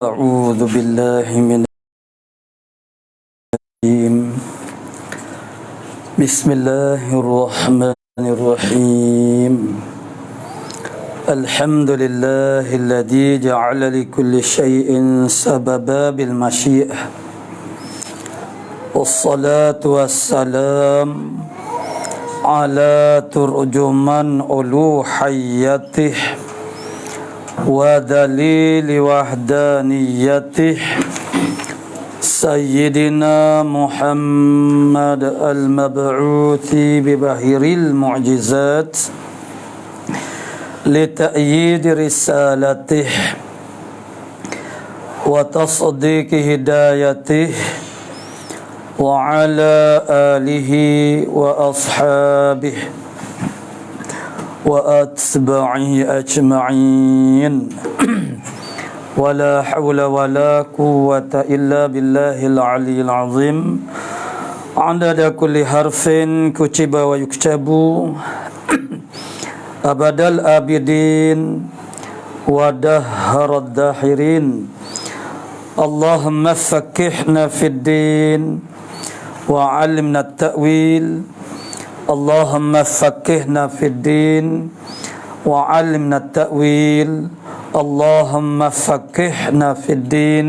أعوذ بالله من الرجيم. بسم الله الرحمن الرحيم. الحمد لله الذي جعل لكل شيء سببا بالمشيئة، والصلاة والسلام على ترجمان ألوهيته ودليل وحدانيته سيدنا محمد المبعوث ببهر المعجزات لتأييد رسالته وتصديق هدايته، وعلى آله وأصحابه وأتباعه أجمعين ولا حول ولا قوة إلا بالله العلي العظيم عدد كل حرف كتب ويكتب أبد الآبدين ودهر الداحرين. اللهم فقهنا في الدين وعلمنا التأويل. اللهم فقهنا في الدين وعلمنا التأويل. اللهم فقهنا في الدين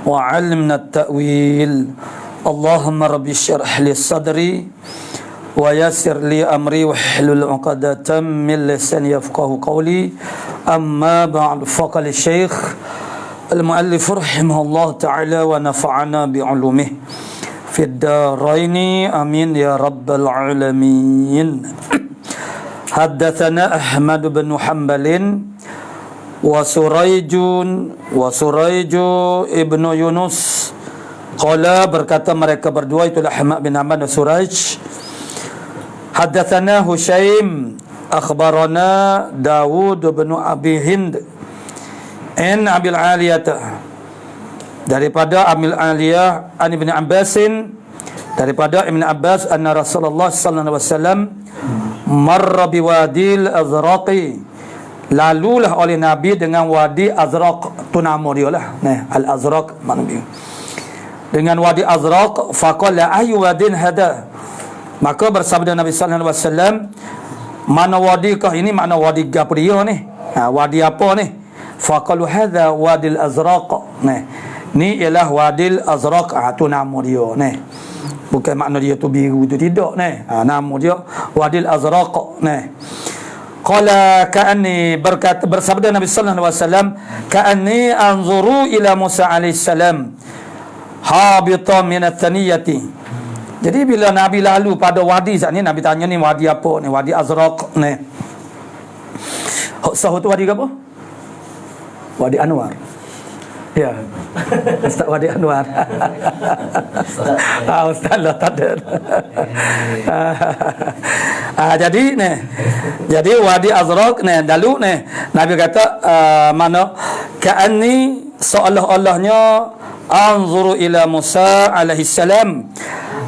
وعلمنا التأويل. اللهم رب اشرح لي صدري ويسر لي أمري واحلل عقدة من لساني يفقهوا قولي. أما بعد، فقال الشيخ المؤلف رحمه الله تعالى ونفعنا بعلومه في الدارين آمين يا رب العالمين. حدثنا أحمد بن حنبل وسريج ibn Yunus qala, berkata mereka berdua, itulah Ahmad bin Hanbal dan Suraij. Haddatsana Hushaim akhbarana Dawud bin Abi Hind an Abil Aliyah, daripada Abil Aliyah an Ibn Abbasin, daripada Ibn Abbas, anna Rasulullah sallallahu alaihi wasallam marra biwadil azraqi, lalulah oleh Nabi dengan wadi Azraq, tu nama dia lah, Al-Azraq maknanya dengan wadi Azraq. Faqala ayu wadin hada, maka bersabda Nabi sallallahu alaihi wasallam, mana wadikah ini, makna wadi apa dia ni, wadi apa ni? Faqalu hadha wadil Azraq, ni ialah wadil Azraq, tu nama dia ni. Bukan makna dia tu biru tu, tidak ni. Nama dia wadil Azraq ni. Qala ka'anni, berkata bersabda Nabi sallallahu alaihi wasallam, ka'anni anzuru ila Musa alaihi salam habita min at-thaniyati. Jadi bila Nabi lalu pada wadi saat ni, Nabi tanya ni wadi apa ni? Wadi Azraq ni. Sah tu wadi apa? Wadi Anwar. Ya, Ustaz Wadi Anwar. Ustaz lah tak ada. Jadi ni, jadi Wadi Azraq ni, lalu ni Nabi kata mana ka'anni, seolah-olahnya anzuru ila Musa alaihi salam,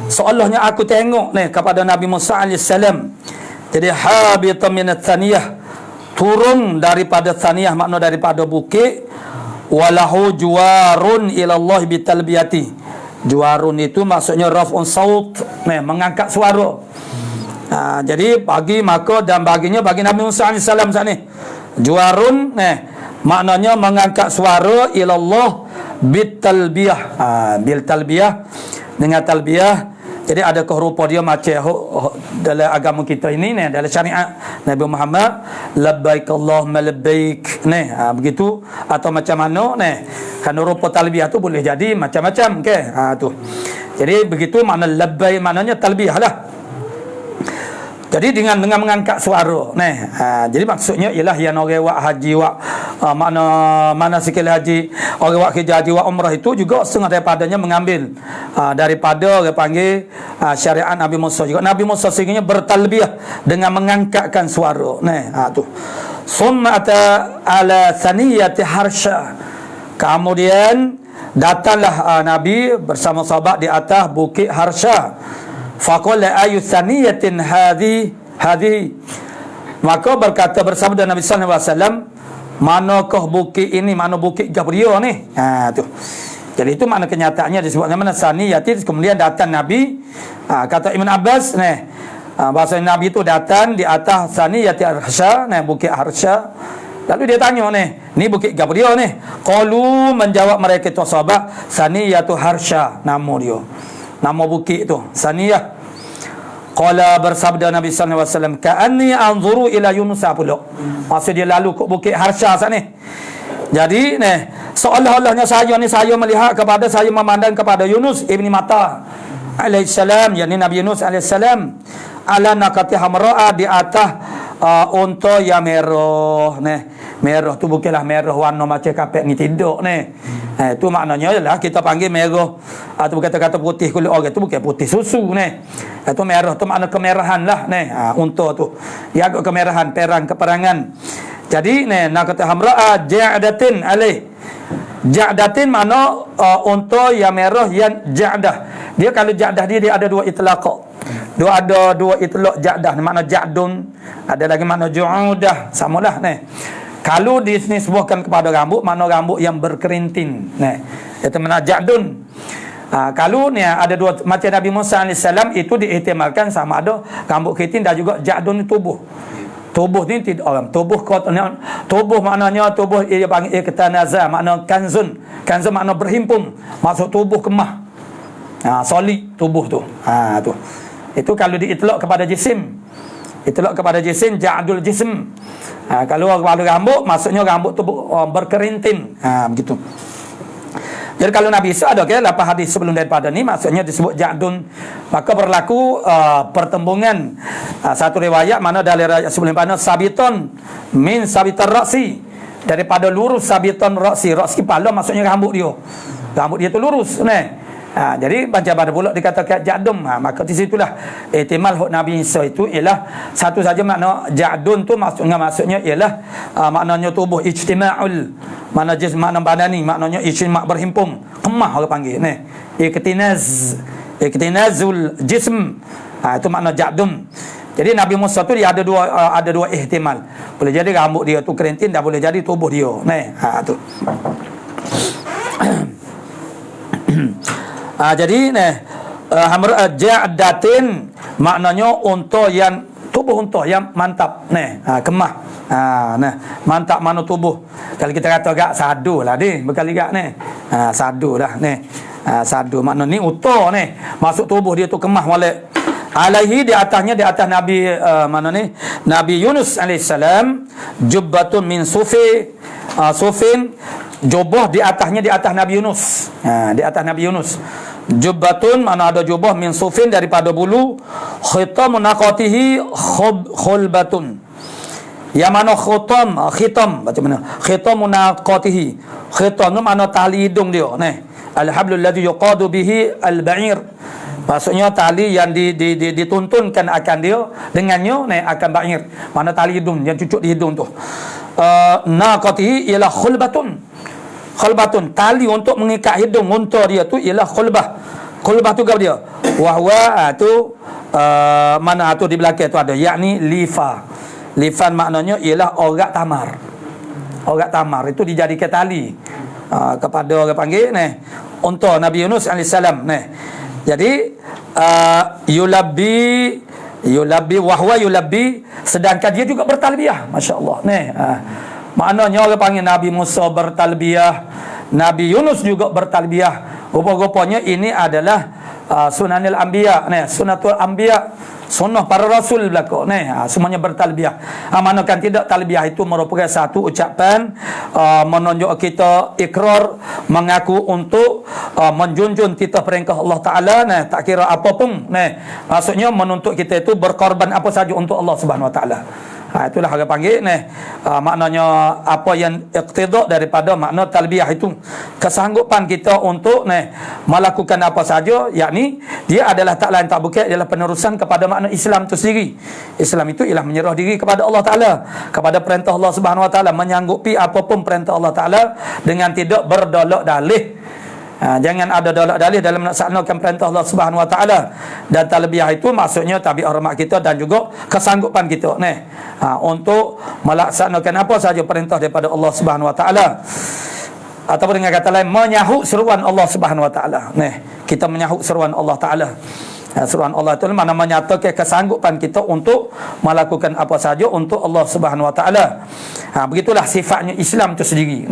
seolahnya aku tengok ni kepada Nabi Musa alaihi salam. Jadi habita min at-thaniyah, turun daripada thaniyah, makna daripada bukit. Walahu juwarun ilallah bitalbiyati, juwarun itu maksudnya raf'un saut, mengangkat suara. Jadi bagi maka dan baginya bagi Nabi Musa AS saat ni juwarun maknanya mengangkat suara ilallah bitalbiyah, bil talbiyah, dengan talbiyah. Jadi ada kehurupan dia macam dalam agama kita ini ni, dalam syariat Nabi Muhammad, labbaik Allahumma labbaik ni, begitu, atau macam mana ni, kan rupa talbiyah tu boleh jadi macam-macam ke, tu. Jadi begitu makna labbaik, maknanya talbiyah lah. Jadi dengan mengangkat suara ni, jadi maksudnya ialah yang orang buat haji, mana sikil haji, orang buat kerja haji, buat umrah, itu juga setengah daripadanya mengambil daripada orang panggil syariat Nabi Musa juga. Nabi Musa sehingga bertalbiyah dengan mengangkatkan suara ni, tu. Summa ata ala thaniyati harsha, kemudian datanglah Nabi bersama sahabat di atas bukit Harsha. Faqala ayu thaniyatin hadhi. Maka berkata bersabda Nabi sallallahu alaihi wasallam, manakah bukit ini, mana bukit Gabria ni. Tu. Jadi itu makna kenyataannya disebut nama saniyati. Kemudian datang Nabi, kata Ibn Abbas bahasa Nabi itu datang di atas saniyati Arsha, bukit Arsha. Lalu dia tanya ni bukit Gabria ni. Qalu, menjawab mereka tu sahabat, saniyatu Harsha, nama dia. Nama bukit tu Saniyah. Qala, bersabda Nabi sallallahu alaihi wasallam, ka'anni anzuru ila Yunus pula. Maksud dia lalu ke bukit Harsha sana ni. Jadi seolah-olahnya saya melihat kepada, saya memandang kepada Yunus ibni Matta alaihissalam, yakni Nabi Yunus alaihissalam, ala naqati hamra'a, di atas unta yang merah. Merah tu bukanlah merah warna macam kapek ni tidur ni. Itu maknanya ialah kita panggil merah atau kata-kata putih kulit orang tu bukan putih susu ni. Itu merah tu makna kemerahan lah ni. Unta tu dia agak kemerahan, perang keperangan. Jadi nak kata hamra'a ja'datin alaih. Ja'datin makna unta yang merah yang ja'dah. Dia kalau ja'dah dia ada dua itlaq. Ada dua itlaq ja'dah, makna ja'dun, ada lagi makna ju'udah, samalah ni. Kalau dinisbahkan kepada rambut, makna rambut yang berkerintin. Itu makna ja'dun. Kalau ni ada dua, macam Nabi Musa AS itu diihtimalkan sama ada rambut kerintin dan juga ja'dun tubuh. Tubuh ni tidak orang. Tubuh maknanya tubuh ia panggil iktanaza, makna kanzun. Kanzun makna berhimpun. Maksud tubuh kemah. Solid tubuh tu. Tu. Itu kalau diitlak kepada jisim. Itlak kepada jisim ja'dul jism. Kalau kepada rambut, maksudnya rambut tu berkerintin. Begitu. Jadi kalau Nabi Isa ada lapan hadis sebelum daripada ni, maksudnya disebut ja'dun. Maka berlaku pertembungan. Satu riwayat mana dari riwayat sebelum daripada sabiton min sabitar ra'si, daripada lurus sabiton ra'si. Ra'si kepala maksudnya rambut dia. Rambut dia tu lurus. Jadi macam mana pula dikatakan ja'dum. Maka di situlah ihtimal hak Nabi Isa itu ialah satu saja makna ja'dun tu maksudnya ialah maknanya tubuh ijtima'ul, makna jism, makna badani, maknanya ijtima' berhimpun, kemah orang panggil ni. Iktinazul jism. Itu makna ja'dum. Jadi Nabi Musa tu dia ada dua ihtimal. Boleh jadi rambut dia tu kerintin dan boleh jadi tubuh dia. Tu. Jadi ja'datin maknanya unta yang tubuh unta yang mantap kemah. Mantap mana tubuh. Kalau kita kata agak sadu lah ni, berkali gak ni. Sadu dah ni. Sadu makna ni unta ni. Masuk tubuh dia tu kemah molek. Alaihi, di atasnya, di atas Nabi mana ni? Nabi Yunus alaihissalam, jubbatun min sufin, jubah di atasnya, di atas Nabi Yunus. Di atas Nabi Yunus. Jubbatun mana ada jubah min sufin, daripada bulu. Khitamun naqatihi khulbatun. Yang mana khitam macam mana? Khitamun naqatihi. Khitam tu mana tali hidung dia. Al-hablul ladzi yuqadu bihi al-ba'ir. Maksudnya tali yang dituntunkan akan dia dengannya akan ba'ir. Mana tali hidung yang cucuk di hidung tu. Naqatihi ialah khulbatun. Khulbatun, tali untuk mengikat hidung unta dia tu ialah khulbah. Khulbah tu apa dia? Wahwa tu mana tu di belakang tu ada, yakni lifa. Lifan maknanya ialah orak tamar. Orak tamar itu dijadikan tali kepada orang panggil unta Nabi Yunus alaihissalam. Jadi yulabbi wahwa yulabbi, sedangkan dia juga bertalbiyah. Masya-Allah. Maknanya orang panggil Nabi Musa bertalbiyah, Nabi Yunus juga bertalbiyah. Rupa-rupanya ini adalah sunanil anbiya, sunatul anbiya, sunnah para rasul belaka. Semuanya bertalbiyah. Manakan tidak, talbiyah itu merupakan satu ucapan menunjuk kita ikrar, mengaku untuk menjunjung titah perintah Allah Taala. Tak kira apa pun. Maksudnya menuntut kita itu berkorban apa saja untuk Allah Subhanahu Wa Taala. Itulah orang panggil maknanya apa yang iqtida daripada makna talbiyah itu, kesanggupan kita untuk melakukan apa saja, yakni dia adalah tak lain tak bukan adalah penerusan kepada makna Islam itu sendiri. Islam itu ialah menyerah diri kepada Allah Taala, kepada perintah Allah Subhanahu Wa Taala, menyanggupi apapun perintah Allah Taala dengan tidak berdolak dalih. Jangan ada dalih dalam melaksanakan perintah Allah Subhanahu Wa Taala, dan terlebih itu maksudnya tabiat hormat kita dan juga kesanggupan kita untuk melaksanakan apa sahaja perintah daripada Allah Subhanahu Wa Taala, ataupun dengan kata lain menyahut seruan Allah Subhanahu Wa Taala. Kita menyahut seruan Allah Taala. Seruan Allah itu mana menyatakan kesanggupan kita untuk melakukan apa saja untuk Allah Subhanahu Wa Taala. Begitulah sifatnya Islam itu sendiri.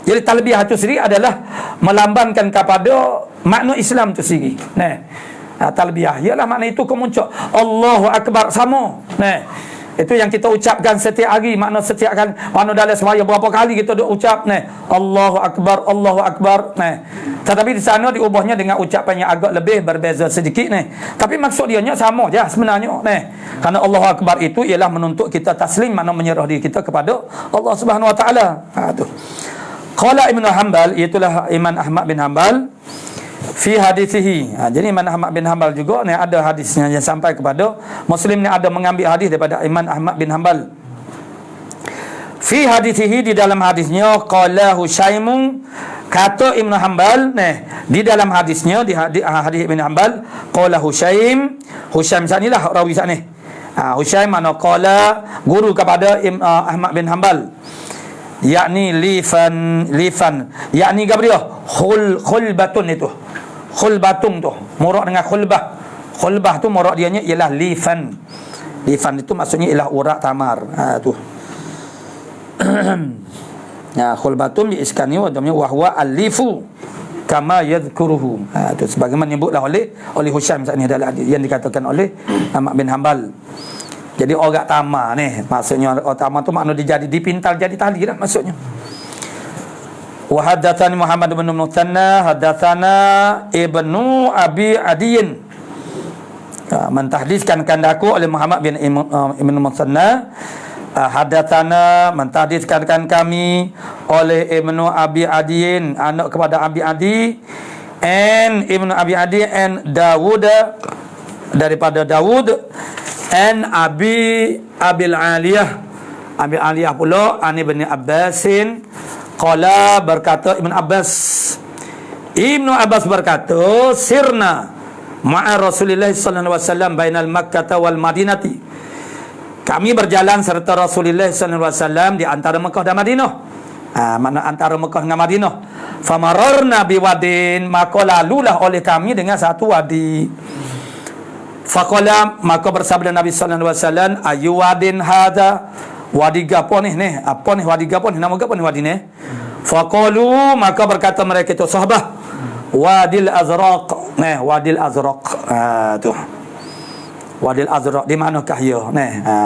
Jadi talbiyah itu sendiri adalah melambangkan kepada makna Islam itu sendiri. Talbiyah ialah makna itu kemuncak Allahu Akbar sama. Itu yang kita ucapkan setiap hari. Makna setiap kali, makna dalam sembahyang berapa kali kita duk ucap Allahu Akbar, Allahu Akbar. Tetapi di sana diubahnya dengan ucapan yang agak lebih berbeza sedikit tapi maksud dia sama je sebenarnya. Karena Allahu Akbar itu ialah menuntut kita taslim, makna menyerah diri kita kepada Allah Subhanahu Wa Taala. Tu. Qala Ibnu Hanbal, itulah Imam Ahmad bin Hanbal, fi hadithihi. Jadi Imam Ahmad bin Hanbal juga ada hadisnya yang sampai kepada Muslim ada mengambil hadis daripada Imam Ahmad bin Hanbal. Fi hadithihi, di dalam hadisnya, qala Hushaimun, kata Ibnu Hanbal di dalam hadisnya, di hadis Ibnu Hanbal, qala Hushaim sanilah rawi sani. Hushaim mana qala guru kepada Ahmad bin Hanbal, yakni lifan yakni gabriah khulbatun itu. Khulbatun tu murak dengan khulbah tu murak dianya ialah lifan itu maksudnya ialah urat tamar. Tu khulbatun bi iskani wa damnya wa huwa alifu kama yadhkuruhu. Tu sebagaimana menyebutlah oleh Husaim saat ni adalah yang dikatakan oleh Ahmad bin Hanbal. Jadi orang tamar maksudnya orang tamar tu makna dia jadi dipintal jadi tali dah maksudnya. Wa haddatsani Muhammad bin Muthanna haddatsana Ibnu Abi Adiyin, mentahdiskan kandaku oleh Muhammad bin Ibnu Muthanna, haddatsana mentahdiskan kami oleh Ibnu Abi Adiyin, anak kepada Abi Adi, and Ibnu Abi Adi and Dawud, daripada Dawud, and Abil Aliyah pula an Ibnu Abbasin. Qala, berkata Ibn Abbas berkata, sirna ma'a Rasulillah sallallahu alaihi wasallam bainal Makkah wal Madinati, kami berjalan serta Rasulullah sallallahu alaihi wasallam di antara Mekah dan Madinah. Mana antara Mekah dengan Madinah. Famararna biwadin, maka lalulah oleh kami dengan satu wadi. Faqala, maka bersabda Nabi sallallahu alaihi wasallam, ayu wadin hadza, wadi gapo ni apa ni wadi gapo ni, nama gapo ni wadi ni? Faqalu, maka berkata mereka itu sahabat, Wadil Azraq. Wadil Azraq. Tu Wadil Azraq di manakah ia?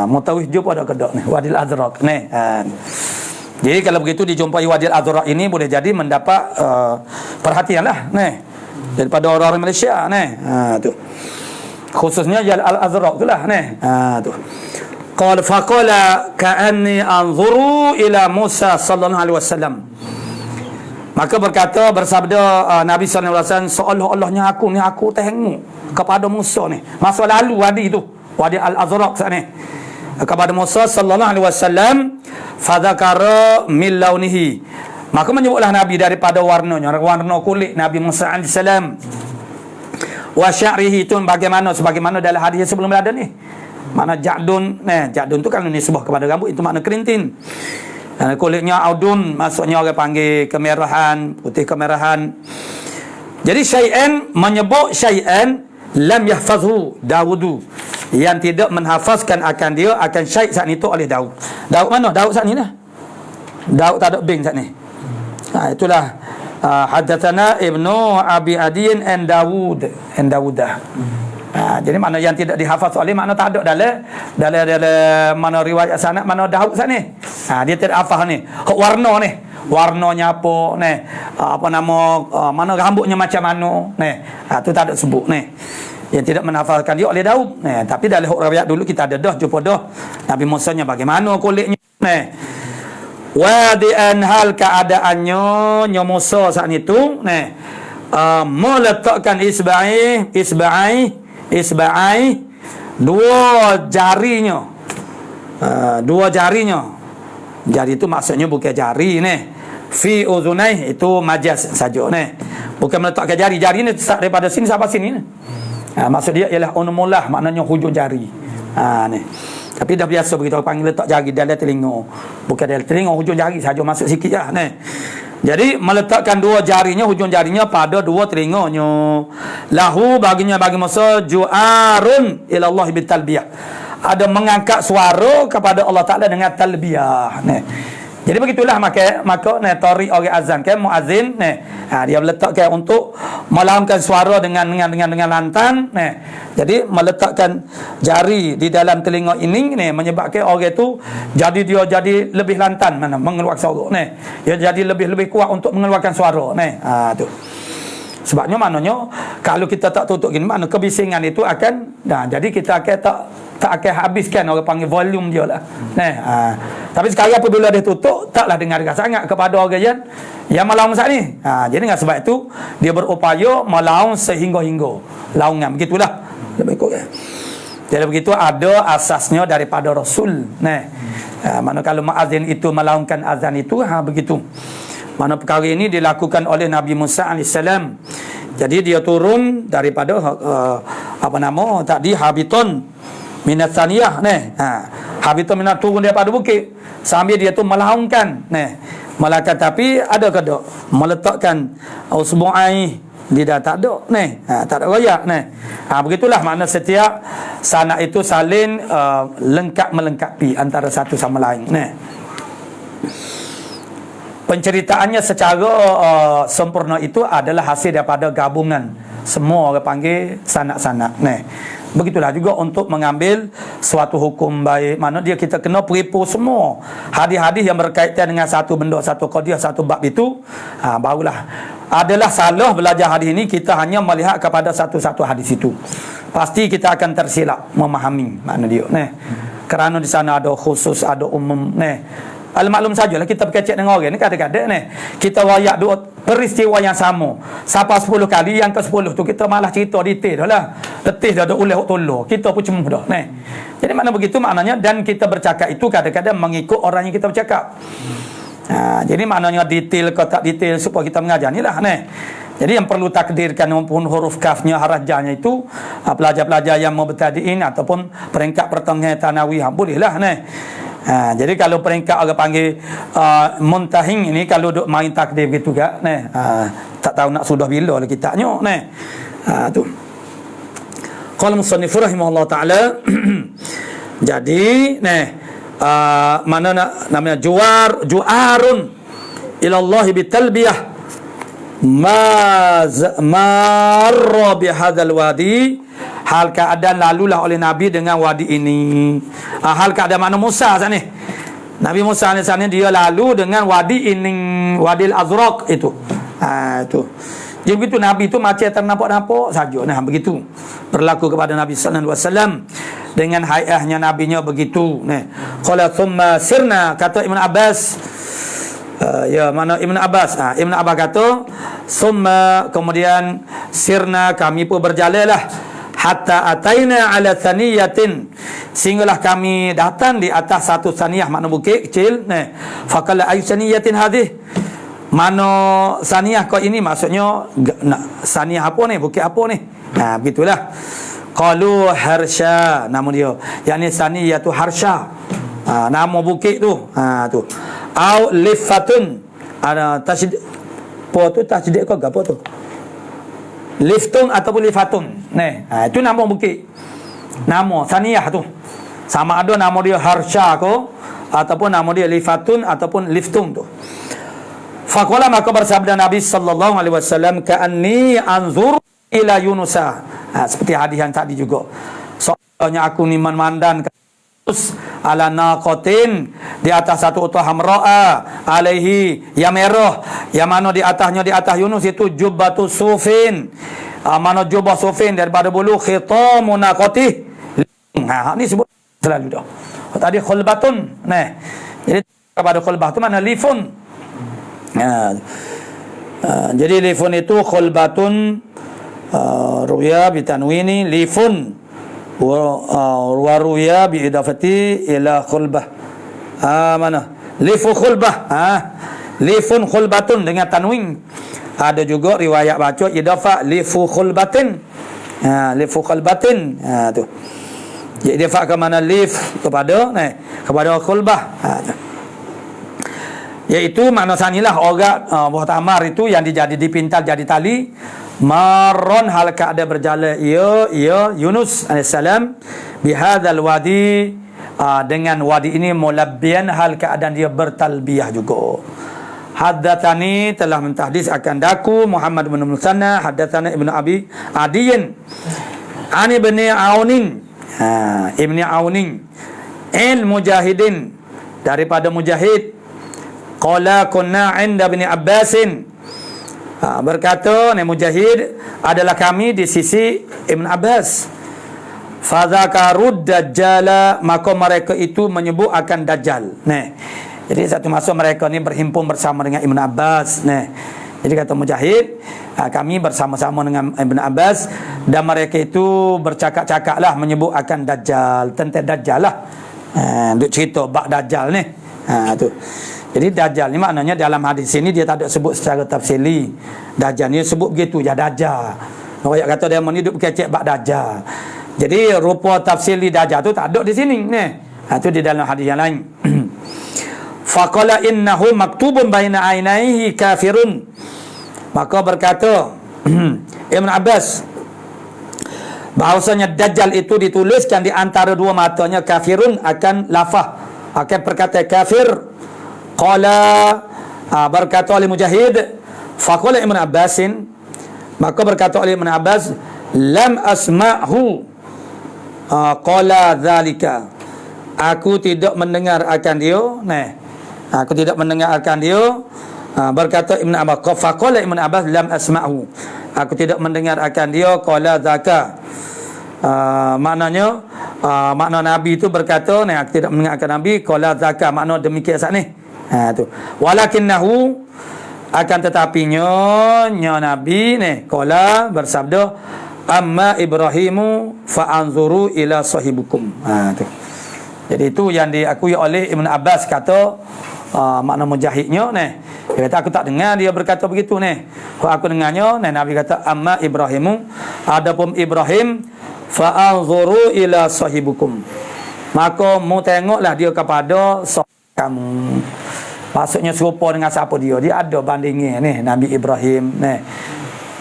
Mutawif jumpa ada kedak Wadil Azraq Jadi kalau begitu dijumpai Wadil Azraq ini, boleh jadi mendapat perhatian lah daripada orang-orang Malaysia tu. Khususnya Jal Al-Azraq tu lah tu. Qala faqala ka'anni anzuru ila Musa sallallahu alaihi wasallam. Maka bersabda Nabi sallallahu alaihi wasallam, seolah-olahnya aku tengok kepada Musa masa lalu wadi itu, Wadi Al-Azraq sana, kepada Musa sallallahu alaihi wasallam. Fadzakara min launihi, maka menyebutlah Nabi daripada warna kulit Nabi Musa alaihi salam. Wa sya'rihi, itu sebagaimana dalam hadis sebelum ada ni. Makna ja'dun, ja'dun tu kan nisbah kepada rambut, itu makna kerintin. Dan kulitnya audun, maksudnya orang panggil kemerahan, putih kemerahan. Jadi syai'an, menyebut syai'an lam yahfazhu Dawudu, yang tidak menghafazkan akan dia, akan syai' saat itu oleh Daud. Daud mana? Daud saat ni lah. Daud tak ada bing saat ni. Itulah haddatsana Ibnu Abi Adiyin and Dawudah. Jadi mana yang tidak dihafaz oleh, makna tak ada dalam mana riwayat sanad, mana Daud sana dia tidak hafaz warnanya apa apa nama mana rambutnya macam mana tu tak ada sebut yang tidak menghafalkan dia oleh Daud. Tapi dalam riwayat dulu kita ada jumpa Nabi Musa nya bagaimana kulitnya wadi'an, hal keadaannya Musa saat itu meletakkan isba'i dua jarinya. Jari itu maksudnya bukan jari fi uzunai, itu majaz saja Bukan meletakkan jari. Jari ni start daripada sini sampai sini. Maksud dia ialah unmullah, maknanya hujung jari. Ni. Tapi dah biasa begitu panggil letak jari dalam telinga. Bukan dalam telinga, hujung jari saja masuk sikit lah ni. Jadi meletakkan dua jarinya, hujung jarinya pada dua telinganya. Lahu baginya bagi masa ju'arun ila Allah bil talbiyah. Ada mengangkat suara kepada Allah Taala dengan talbiyah. Ni. Jadi begitulah maka ni tarik orang azan kan muazzin ni. Dia meletakkan untuk melaungkan suara dengan lantan ni. Jadi meletakkan jari di dalam telinga ini ni menyebabkan orang itu dia jadi lebih lantan mana mengeluarkan suara ni. Dia jadi lebih kuat untuk mengeluarkan suara ni. Tu. Sebabnya maknanya kalau kita tak tutup gini makna kebisingan itu akan jadi kita akan tak akan habiskan, orang panggil volume dia lah. Tapi sekarang apabila dia tutup taklah dengar sangat kepada orang yang melaung saat ni. Jadi dengan sebab itu dia berupaya melaung sehingga-hingga laungan begitulah lebih kurang. Jadi begitu ada asasnya daripada Rasul. Mana kalau muazzin itu melaungkan azan itu begitu. Mana perkara ini dilakukan oleh Nabi Musa AS. Jadi dia turun daripada tadi habiton minat saniyah habiton minat turun daripada bukit sambil dia tu melaungkan melakukan. Tapi ada ke tak meletakkan usbu'ai lidah tak ada tak ada royak begitulah makna setiap sanak itu saling melengkapi antara satu sama lain. Penceritaannya secara sempurna itu adalah hasil daripada gabungan semua orang panggil sanak-sanak. Begitulah juga untuk mengambil suatu hukum baik. Mana dia kita kena peripu semua hadis-hadis yang berkaitan dengan satu benda, satu qadiyah, satu bab itu. Barulah adalah salah belajar hadis ini kita hanya melihat kepada satu-satu hadis itu. Pasti kita akan tersilap memahami makna dia. Kerana di sana ada khusus, ada umum. Al-maklum sajalah kita berkecek dengan orang ni kadang-kadang kita wayak dua peristiwa yang sama sampai 10 kali, yang ke-10 tu kita malah cerita detail dah lah. Letih dah ada uleh tolong. Kita pun cuma dah. Jadi makna begitu maknanya, dan kita bercakap itu kadang-kadang mengikut orang yang kita bercakap. Jadi maknanya detail ke tak detail supaya kita mengajar ni lah. Jadi yang perlu takdirkan maupun huruf kafnya, harajahnya itu pelajar-pelajar yang mubtadi'in ataupun peringkat pertengahan tanawih bolehlah. Jadi kalau peringkat orang panggil muntahing ini kalau duk main takdir gitu kan tak tahu nak sudah bila lah kitabnya tu. Qala musannif rahimahullah taala jadi mana namanya juarun ila Allah bitalbiyah marra bihadzal wadi, hal keadaan lalulah oleh Nabi dengan wadi ini. Hal keadaan mana Musa sana. Nabi Musa ni sana dia lalu dengan wadi ini, Wadil Azraq itu. Itu. Jadi begitu Nabi itu macam ternampak-nampak saja. Begitu berlaku kepada Nabi sallallahu alaihi wasallam dengan hayahnya nabinya begitu. Qala thumma sirna, kata Ibn Abbas. Ibn Abbas kata summa, kemudian sirna, kami pun berjalanlah hatta ataina ala thaniyatin, sehinggalah kami datang di atas satu saniyah, makna bukit kecil. Faqala ay saniyatin hadih, mana saniyah kau ini, maksudnya saniyah apa ni, bukit apa ni. Begitulah. Qalu harsha, nama dia yakni saniyatu harsha, nama bukit tu. Tu au lifatun, ada tasydid apa tu, tasydid ke apa tu, liftun ataupun lifatun. Itu nama bukit, nama saniyah tu. Sama ada nama dia harsha ke ataupun nama dia lifatun ataupun liftun tu. Faqala, maka bersabda Nabi sallallahu alaihi wasallam, ka'anni anzur ila yunusa. Seperti hadis yang tadi juga, soalnya aku ni memandang ala naqatin, di atas satu utah hamra'a alaihi, yang merah, yang mana di atasnya, di atas Yunus itu jubbatu sufin, mana jubah sufin daripada bulu, khitamu naqatih. Ni sebut selalu dah. Tadi khulbatun. Jadi kepada khulbah tu mana lifun. Jadi lifun itu khulbatun, ruya bitanwini lifun, wa ruya bi idafati ila khulbah. Mana lifu khulbah, lifun khulbatun dengan tanwin. Ada juga riwayat baca idafah li fukhulbatin. Li fukhulbatin. Tu. Idafah ke mana lif kepada kepada khulbah. Iaitu makna sanilah orang buah tamar itu yang dipintal jadi tali. Marron hal keada berjalan ia Yunus alaihissalam bihadzal wadi, dengan wadi ini mulabbiyan hal keadaan dia bertalbiyah juga. Haddatsani telah mentahdis akan daku Muhammad bin Musanna, haddatsana Ibnu Abi Adiyin an Ibni Aunin, Ibni Aunin Mujahidin, daripada Mujahid, qala kunna 'inda Ibni Abbasin, berkata Mujahid adalah kami di sisi Ibn Abbas. Fadzakarud dajjala, maka mereka itu menyebut akan dajjal. Jadi satu masa mereka ni berhimpun bersama dengan Ibn Abbas. Jadi kata Mujahid, kami bersama-sama dengan Ibn Abbas dan mereka itu bercakap-cakap lah menyebut akan dajjal, tentang dajjal lah. Duk cerita bab dajjal ni. Tu. Jadi dajjal ni maknanya dalam hadis ini dia tak ada sebut secara tafsili. Dajjal ni sebut begitu ya dajjal. Orang kata dia hidup kecek bab dajjal. Jadi rupa tafsili dajjal tu tak ada di sini ni. Tu di dalam hadis yang lain. Faqala innahu maktubun baina ainaihi kafirun. Maka berkata Ibn Abbas bahawasanya dajjal itu dituliskan di antara dua matanya kafirun, akan lafaz, akan perkata kafir. Qala, berkata oleh Mujahid, faqala Ibn Abbasin, maka berkata oleh Ibn Abbas, lam asma'hu qala dzalika, aku tidak mendengar akan dia. Aku tidak mendengar akan dia. Berkata Ibn Abbas, faqala Ibn Abbas lam asma'hu, aku tidak mendengar akan dia qala dzaka. Maknanya makna Nabi itu berkata, aku tidak mendengar akan Nabi qala dzaka, makna demikian saat ni. Tu. Walakinnahu, akan tetapinya Nabi qala bersabda, amma Ibrahimu fa anzuru ila sahibukum. Tu. Jadi itu yang diakui oleh Ibn Abbas, kata makna Mujahidnya dia kata aku tak dengar dia berkata begitu aku dengarnya Nabi kata amma Ibrahimu, adapun Ibrahim fa anzuru ila sahibukum, maka mu tengoklah dia kepada kamu. Maksudnya serupa dengan siapa dia ada bandingnya Nabi Ibrahim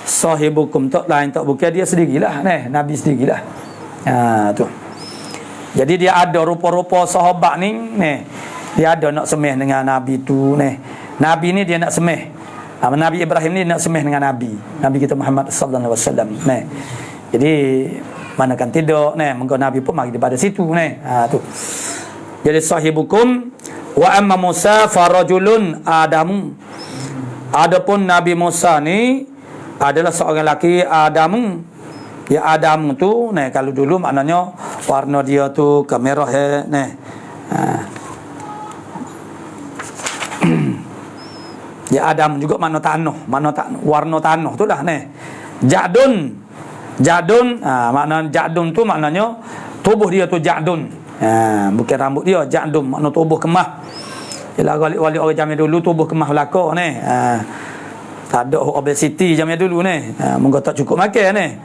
sahibukum tak lain tak bukan dia sendirilah Nabi sendirilah. Tu. Jadi dia ada rupa-rupa sahabat ni dia ada nak semeh dengan Nabi tu Nabi ni dia nak semeh. Nabi Ibrahim ni nak semeh dengan Nabi kita Muhammad sallallahu alaihi wasallam. Jadi manakan tidak mengko Nabi pun mari daripada situ tu. Jadi sahibukum. Wa amma Musa farajulun Adamu, adapun Nabi Musa ni adalah seorang lelaki Adamu. Ya Adamu tu kalau dulu maknanya warna dia tu kemerah Ya Adam juga mana tanah, warna tanah tu lah Jadun makna jadun tu maknanya tubuh dia tu jadun. Bukan rambut dia, jadun makna tubuh kemah. Ialah wali orang zaman dulu tubuh kemah belaka tak ada obesity zaman dulu mungkin tak cukup makan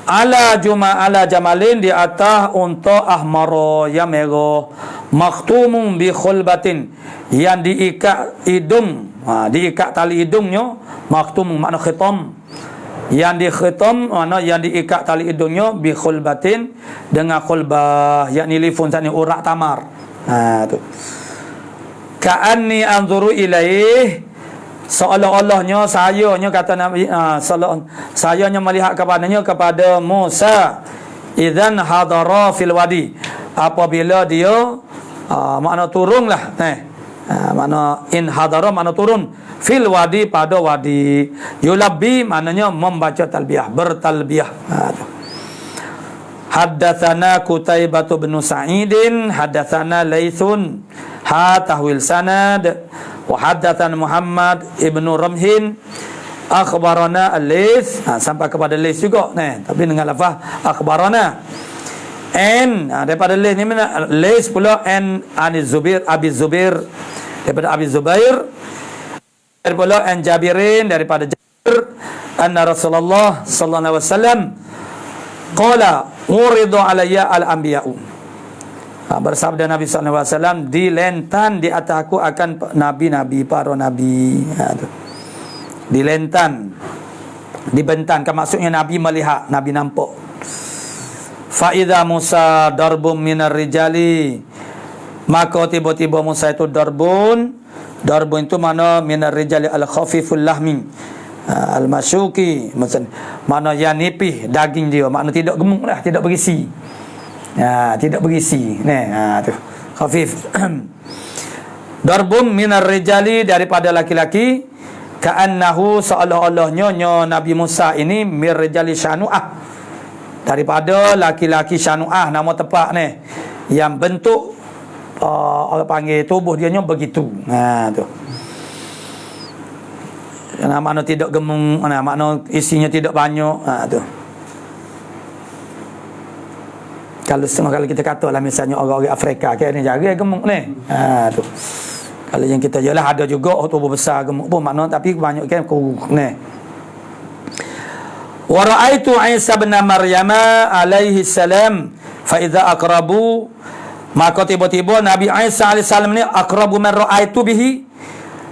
ala jamalin, di atas unta ahmara yang merah, makhtumun bi khulbatin, yang diikat hidung, diikat tali hidungnya, makhtum makna khitam, yang dikhitam makna yang diikat tali hidungnya, bi khulbatin dengan khulbah, yakni lifun tani urak tamar. Tu ka'anni anzuru ilaih, seolah-olahnya sayanya kata Nabi sayanya melihat kepadanya, kepada Musa, idzan hadara fil wadi, apabila dia makna turunlah makna in hadara makna turun, fil wadi pada wadi, yulabbi maknanya membaca talbiyah, bertalbiyah. Haddatsana Qutaibah bin Sa'idin haddatsana Laitsun tahwil sanad wa haddatsana Muhammad ibnu Ramhin akhbarana Al-Laits, sampai kepada Laits juga tapi dengan lafaz akhbarana. Daripada Laits ni mana Laits pula an Zubair, Abi Zubair, daripada Abi Zubair Daripada an Jabirin, daripada Jabir, anna Rasulullah sallallahu alaihi wasallam qala uridu alayya al-anbiya'u. Bersabda Nabi sallallahu alaihi wasallam, dilentan di atas aku akan nabi-nabi, para nabi. Dilentan, dibentankan, maksudnya Nabi melihat, Nabi nampak. Fa idza Musa darbun minar rijali, maka tiba-tiba Musa itu darbun itu mana minar rijali al-khafiful lahmi, al-masyuki, mana yang nipih daging dia, makna tidak gemuk lah, tidak berisi. Tidak berisi. Tu khafif. Darbun minar rijali, daripada laki-laki, ka'annahu, seolah-olahnya Nabi Musa ini mir rijali syanu'ah, daripada laki-laki syanu'ah, nama tepat ni, yang bentuk orang panggil tubuh dia begitu. Tu. Makna tidak gemuk, makna isinya tidak banyak. Tu. Kalau setengah kali kita kata lah, misalnya orang-orang Afrika ni jaga gemuk ni. Tu. Kalau yang kita jelah ada juga tubuh besar gemuk pun makna, tapi banyak kan kurus ni. Wa ra'aitu Isa bin Maryam alaihi salam fa idza aqrabu, maka tiba-tiba Nabi Isa alaihi salam ni aqrabu man ra'aitu bihi,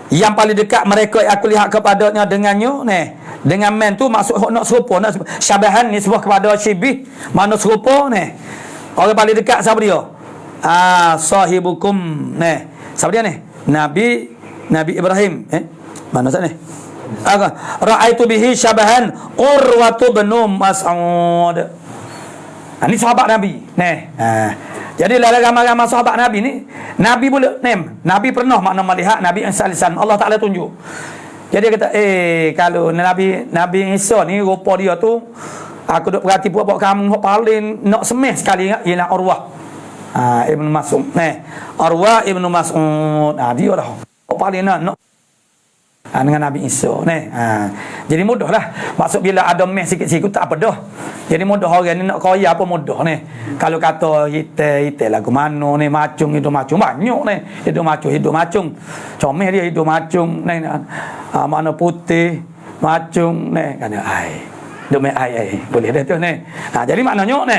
yang paling dekat mereka aku lihat kepadanya dengannya ni. Dengan man tu maksud nak serupa, nak syabahan ni sebuah kepada syibih, mana serupa ni. Orang paling dekat siapa dia? Sahibukum ni. Siapa dia ni? Nabi Ibrahim. Mana sat ni? Ra'aitu bihi syabahan Urwatu bin Mas'ud. Ini sahabat Nabi. Jadi ramai-ramai sahabat Nabi ni, Nabi pula Nabi pernah makna melihat Nabi Isa alaihi salam. Allah Taala tunjuk. Jadi dia kata, kalau Nabi Isa ni rupa dia tu, aku duk perhati buat kamu paling nak semeh sekali ialah Urwah Ibn Mas'ud. Urwah Ibn Mas'ud. Dia dah paling nak dengan Nabi Isa ni. Jadi mudahlah. Maksud bila ada meh sikit-sikit tak apa dah. Jadi mudah orang ni nak kaya apa mudah ni. Kalau kata hitam lagu mana ni, macung hidup macung banyak ni. Hidup macung. Comel dia hidup macung ni. Mana putih macung ni kan ai. Demi ai boleh dah tu ni. Jadi maknanya ni.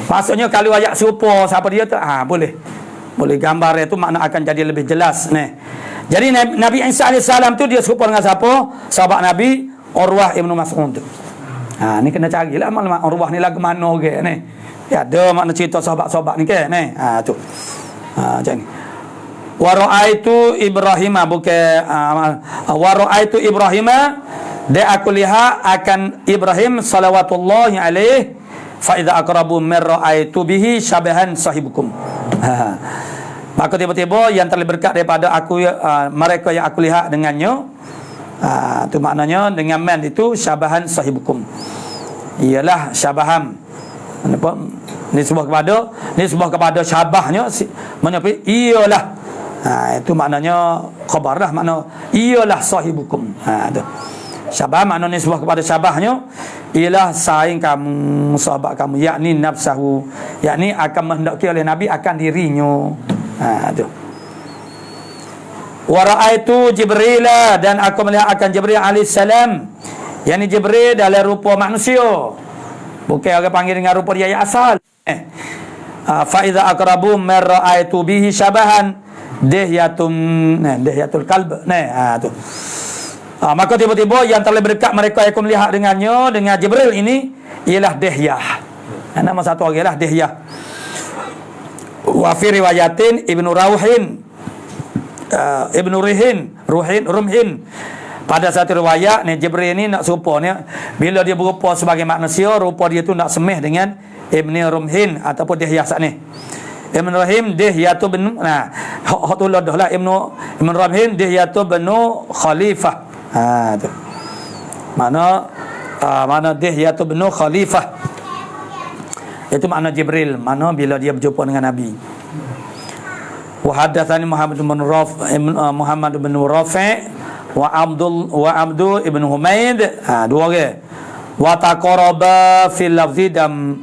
Maksudnya kalau ayat serupa siapa dia tu boleh gambar itu makna akan jadi lebih jelas ni. Jadi Nabi Isa AS tu dia serupa dengan siapa? Sahabat Nabi Urwah Ibn Mas'ud. Ni kena carilah maklumat Urwah ni lagu mana ke ni. Ya ada makna cerita sahabat-sahabat ni ke ni. Tu. Macam ni. Wa ra'aitu Ibrahim wa ra'aitu Ibrahim, dia aku lihat akan Ibrahim salawatullahi alaih, fa idza aqrabu min ra'aitu bihi syabahan sahibukum. Maka tiba-tiba yang terlebih dekat daripada aku, mereka yang aku lihat dengannya, itu maknanya dengan man itu syabahan sahibukum, ialah syabaham. Nisbah kepada syabahnya menyepi ialah. Itu maknanya khabar lah, makna ialah sahibukum. Tu syabah makna nisbah kepada syabahnya ialah saing kamu, sahabat kamu, yakni nafsahu, yakni akan menghendaki oleh Nabi akan dirinya. Tu. Wa ra'aitu Jibril, dan aku melihat akan Jibril alaihi salam, yakni Jibril dalam rupa manusia, bukan orang panggil dengan rupa dia yang asal. Fa idza aqrabu man ra'aitu bihi syabahan dihyatul qalb. Tu. Maka tiba-tiba yang terlebih dekat mereka yang aku melihat dengannya, dengan Jibril ini, ialah Dihyah. Nama satu orang ialah Dihyah. Wa fi riwayatin Ibnu Rauhin, Ibnu Rumhin. Pada satu riwayat ni Jibril ni nak serupa ni, bila dia berupa sebagai manusia, rupa dia tu nak semeh dengan Ibnu Rumhin ataupun Dihyah sat ni. Ibnu Rahim Dihyatu bin hatulah dah lah Ibnu Rumhin Dihyatu bin Khalifah. Tu. Mana Dihyatu bin Khalifah. Itu makna Jibril, mana bila dia berjumpa dengan Nabi. Wa hadatsani Muhammad bin Rafi' wa Abdul ibn Humaid, dua orang. Wa taqaraba fil lafzi, dan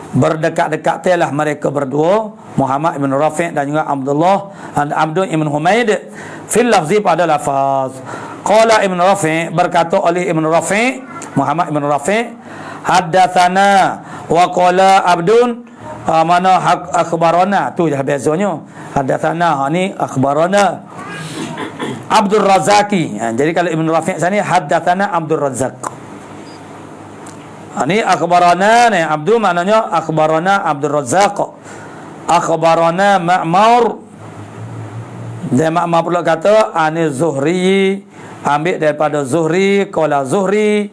berdekat-dekat telah mereka berdua, Muhammad ibn Rafi' dan juga Abdul ibn Humaid, fil lafzi pada lafaz. Qala ibn Rafi', berkata oleh ibn Rafi', Muhammad ibn Rafi', haddatsana wa qala Abdun, mana akhbarana, tu je bezanya. Haddatsana ni akhbarana Abdul Razaki. Jadi kalau ibn Rafi' sini haddatsana Abdul Razzaq. Ini akhbarana ni Abdul, maknanya akhbarana Abdul Razzaq. Akhbarana Ma'mar. Dan Ma'mar pula kata ani Zuhri, ambil daripada Zuhri, qala Zuhri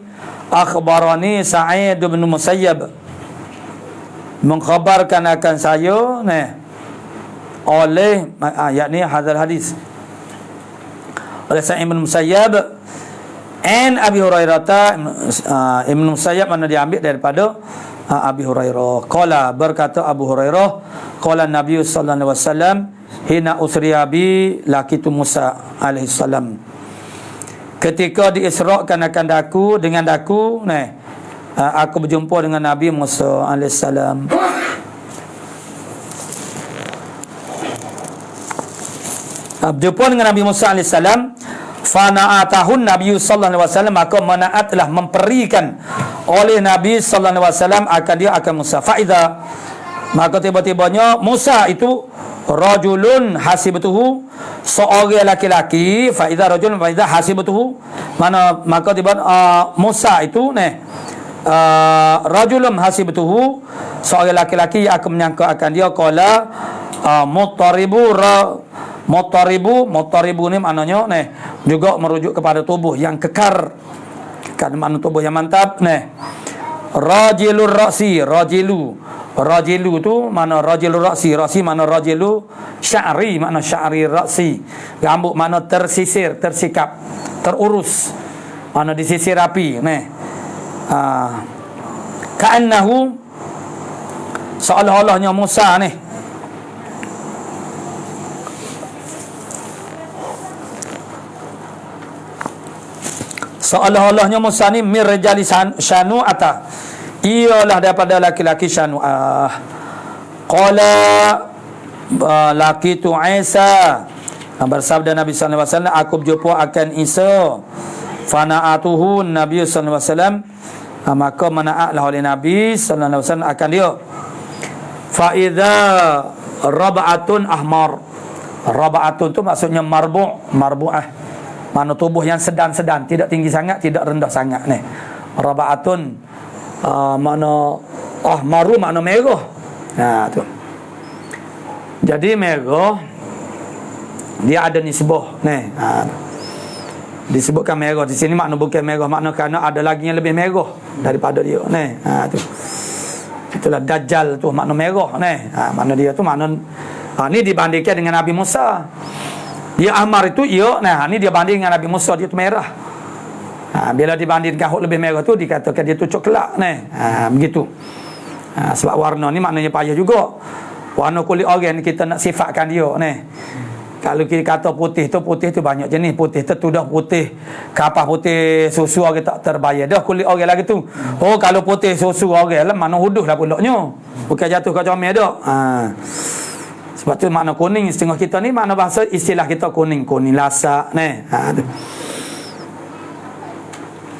akhbarani Sa'id bin Musayyab, mengkhabarkan akan saya oleh yakni hadzal hadis oleh Sa'id bin Musayyab an Abi Hurairah. Ibn Musayyab mana diambil daripada Abi Hurairah. Qala, berkata Abu Hurairah, qala Nabi sallallahu alaihi wasallam hina usriya bi laqitu Musa alaihi salam, ketika diisrakan akan daku dengan daku aku berjumpa dengan Nabi Musa AS. Berjumpa dengan Nabi Musa AS. Fana'atahun Nabi sallallahu alaihi wasallam, maka menaatlah, memperikan oleh Nabi sallallahu alaihi wasallam akan dia akan Musa. Faida, maka tiba-tibanya Musa itu rajulun hasibatuhu, seorang laki-laki. Faida rajulun faida hasibatuhu, mana maka tiba Musa itu rajulun hasibatuhu, seorang laki-laki yang akan menyangka akan dia. Qala Mutaribu ni maknanya juga merujuk kepada tubuh yang kekar, kan, makna tubuh yang mantap. Rajilur ra'si, rajilu tu mana rajilur ra'si, ra'si mana rajilu, sya'ri mana sya'ri ra'si, rambut mana tersisir, tersikap, terurus, mana disisir rapi. Ka'annahu, seolah-olahnya Musa seolah-olahnya Musa ni mirjali syanu'ata, ialah daripada laki-laki syanu'ah. Qala laqitu Isa, bersabda Nabi sallallahu alaihi wasallam, aku berjumpa akan Isa. Fana'atuhu Nabi sallallahu alaihi wasallam, maka menaatlah oleh Nabi sallallahu alaihi wasallam akan dia. Fa idza rab'atun ahmar, rab'atun tu maksudnya marbu'ah, mana tubuh yang sedang-sedang, tidak tinggi sangat, tidak rendah sangat. Raba'atun makna ahmaru, makna merah. Tu. Jadi merah dia ada nisbah. Disebutkan merah di sini makna bukan merah, makna kerana ada lagi yang lebih merah daripada dia. Tu. Itulah Dajjal tu, makna merah. Makna dia tu makna ni dibandingkan dengan Nabi Musa. Dia ahmar itu ni dia banding dengan Nabi Musa, dia tu merah. Bila dibandingkan hok lebih merah tu dikatakan dia tu coklat begitu. Sebab warna ni maknanya payah juga. Warna kulit orang kita nak sifatkan dia Kalau kita kata putih tu banyak jenis. Putih tu dah putih kapas, putih susu orang tak terbayar dah kulit orang lagi tu. Oh, kalau putih susu orang lah mana huduh lah pulaknya. Bukan jatuh ke comel dah. Sebab tu makna kuning setengah kita ni, makna bahasa istilah kita kuning lasak tu.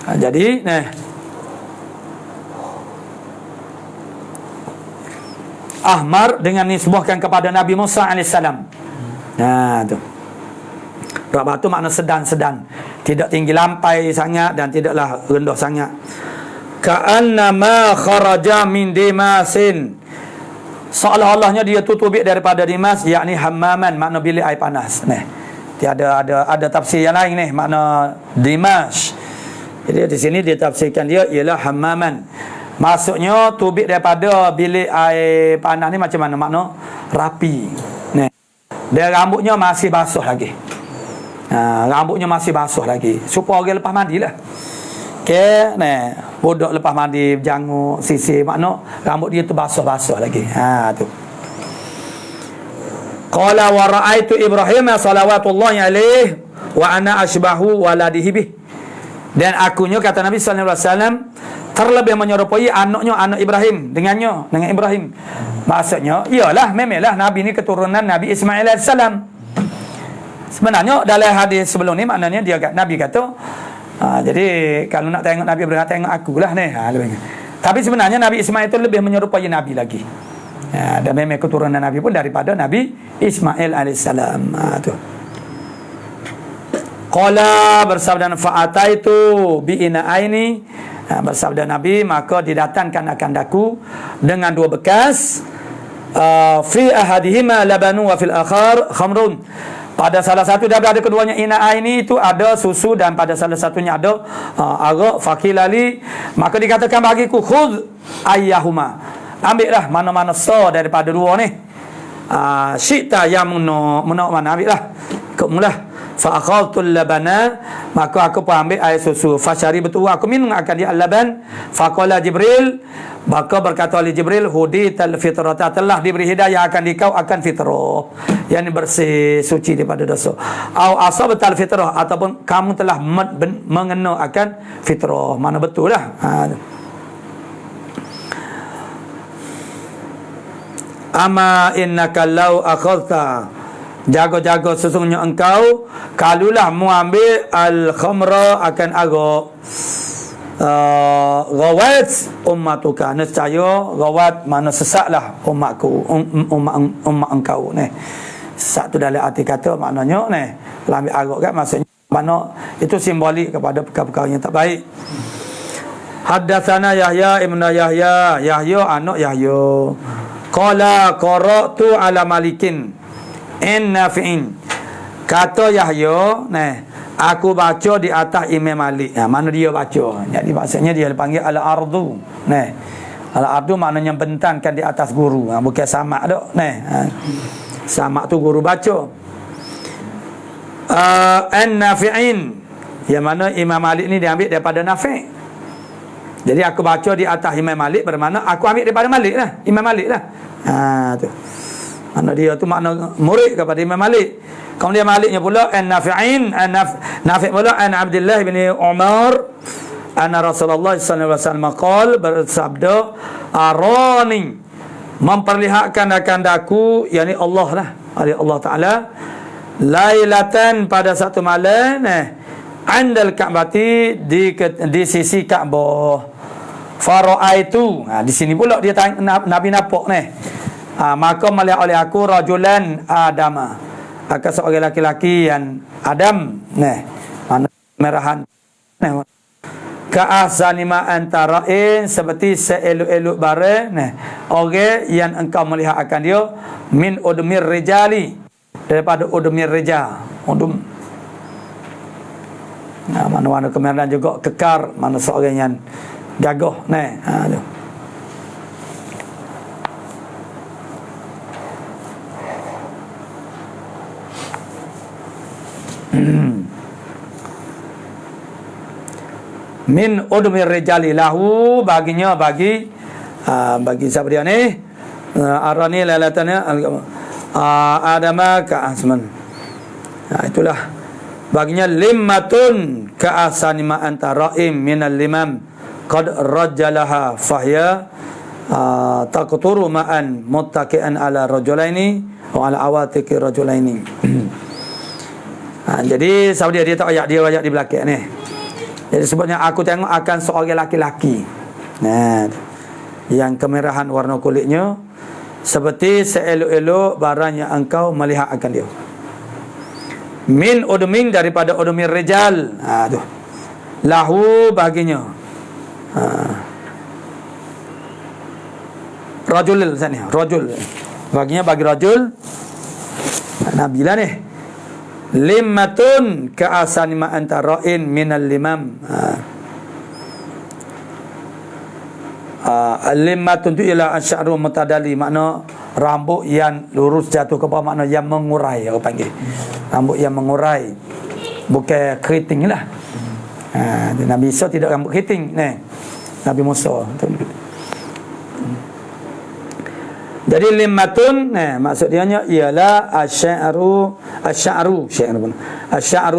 Jadi ahmar dengan nisbahkan kepada Nabi Musa AS. Tu. Rabah tu makna sedang-sedang, tidak tinggi lampai sangat dan tidaklah rendah sangat. Ka'annama kharaja min dimasin, seolah-olahnya dia tutubik daripada Dimas, yakni hammaman, makna bilik air panas. Dia ada tafsir yang lain makna Dimas. Jadi di sini dia tafsirkan dia ialah hammaman. Maksudnya tubik daripada bilik air panas ni macam mana? Makna rapi. Dia rambutnya masih basuh lagi. Rambutnya masih basuh lagi. Supaya orang lepas mandilah. Budak lepas mandi berjanguk sisir, makna rambut dia tu basuh-basuh lagi. Tu. Qala wa ra'aitu Ibrahim salawatullahi alaihi wa ana ashbahu waladihi bih. Dan akunya, kata Nabi sallallahu alaihi wasallam, terlebih menyerupai anak Ibrahim dengan Ibrahim. Maksudnya iyalah memanglah Nabi ni keturunan Nabi Ismail alaihissalam. Sebenarnya dalam hadis sebelum ni maknanya Nabi kata, jadi kalau nak tengok Nabi Ibrahim, tengok akulah ni. Tapi sebenarnya Nabi Ismail itu lebih menyerupai Nabi lagi. Dan memang keturunan Nabi pun daripada Nabi Ismail alaihissalam. Tu. Qala, bersabda fa'ataitu bi ina'aini, bersabda Nabi, maka didatangkan akan daku dengan dua bekas, fi ahadihima labanu wa fil akhar khamrun. Pada salah satu daripada keduanya ina'aini itu ada susu, dan pada salah satunya ada arak. Fakilali, maka dikatakan bagiku, khudh ayyahuma, ambillah mana-mana so daripada dua ni. Syi'ta yang mana ambillah, ikutmulah. Fa akhadtul labana, maka aku pun ambil air susu. Fasyari, betul aku minum akan dia al-laban. Faqala Jibril, maka berkata oleh Jibril, hudital fitrata, telah diberi hidayah akan dikau akan fitrah, yang bersih suci daripada dosa. Au asabatal fitrah, ataupun kamu telah mengena akan fitrah. Mana betul lah. Ama innaka law akhadta, jaga-jaga sesungguhnya engkau, kalulah mu ambil al-khamra akan arak, ghawat ummatuka, nescaya ghawat mana sesaklah umatku, umat engkau ni. Sesak tu dalam arti kata maknanya ni, kalau ambil arak kan maksudnya mana itu simbolik kepada perkara-perkara yang tak baik. Haddatsana Yahya ibn Yahya, Yahya anak Yahya, qala qara'tu ala Malikin in Nafi'in, kata Yahya, aku baca di atas Imam Malik. Mana dia baca? Jadi maksudnya dia panggil al-ardu. Al-ardu maknanya bentangkan di atas guru. Bukan samak dak. Samak tu guru baca. An-Nafi'in, yang mana Imam Malik ni diambil daripada Nafi'. Jadi aku baca di atas Imam Malik, bermakna aku ambil daripada Malik lah, Imam Malik lah. Tu. Mana dia tu makna murid kepada Imam Malik. Kemudian Maliknya pula an-Nafi'in, Nafi' pula an Abdullah bin Umar anna Rasulullah sallallahu alaihi wasallam qala, bersabda, arani, memperlihatkan akan daku, yakni Allah lah, Allah Taala, lailatan, pada satu malam, andal Ka'bati, di sisi Kaabah. Fara'aitu, di sini pula dia Nabi nampak ni. Maka melihat oleh aku rajulan Adama, akan seorang laki-laki yang Adam, mana merahan, ka'ahsani ma antara'in, seperti seelok-elok barang, orang yang engkau melihat akan dia, min udmir rijali, daripada udmir rijal, udum. Mana-mana kemeran juga kekar, mana seorang yang gagah tu. Min udmir rijali lahu, baginya, bagi siapa dia ni, arani lalatannya adama ka'asman. Itulah baginya limmatun ka'asani ma antara'im minal limam qad rajalaha fahya taqturu ma'an muttaqi'an ala rajulaini wa ala awatiqi rajulaini. Jadi sahabat dia tak ayat di belakang ni. Jadi sebabnya aku tengok akan seorang laki-laki, yang kemerahan warna kulitnya seperti seelok-elok barang yang engkau melihat akan dia. Min udmin, daripada udmir rijal. Tu. Lahu, baginya. Rajul sana, rajul. Baginya bagi rajul. Nabi lah ni. Limmatun ka'asani ma antara'in minal limam. Limmatun tu ialah asy'aru mutadali, makna rambut yang lurus jatuh ke bawah, makna yang mengurai, orang panggil. Rambut yang mengurai, bukan keriting lah. Nabi Isa tidak rambut keriting, Nabi Musa. Jadi limmatun, maksud dia ialah asy'arul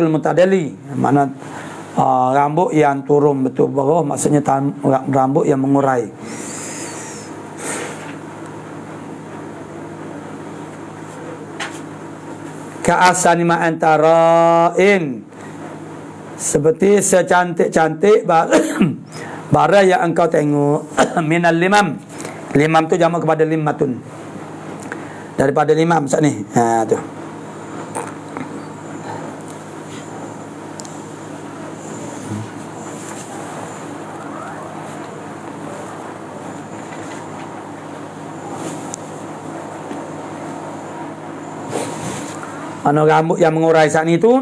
mutadali, makna rambut yang turun betul bawah, maksudnya rambut yang mengurai. Ka'asani ma'antara'in, seperti secantik-cantik bara yang engkau tengok. Minal limam. Limam tu jamak kepada limmatun, daripada limam maksud ni. Tu. Rambut yang mengurai saat itu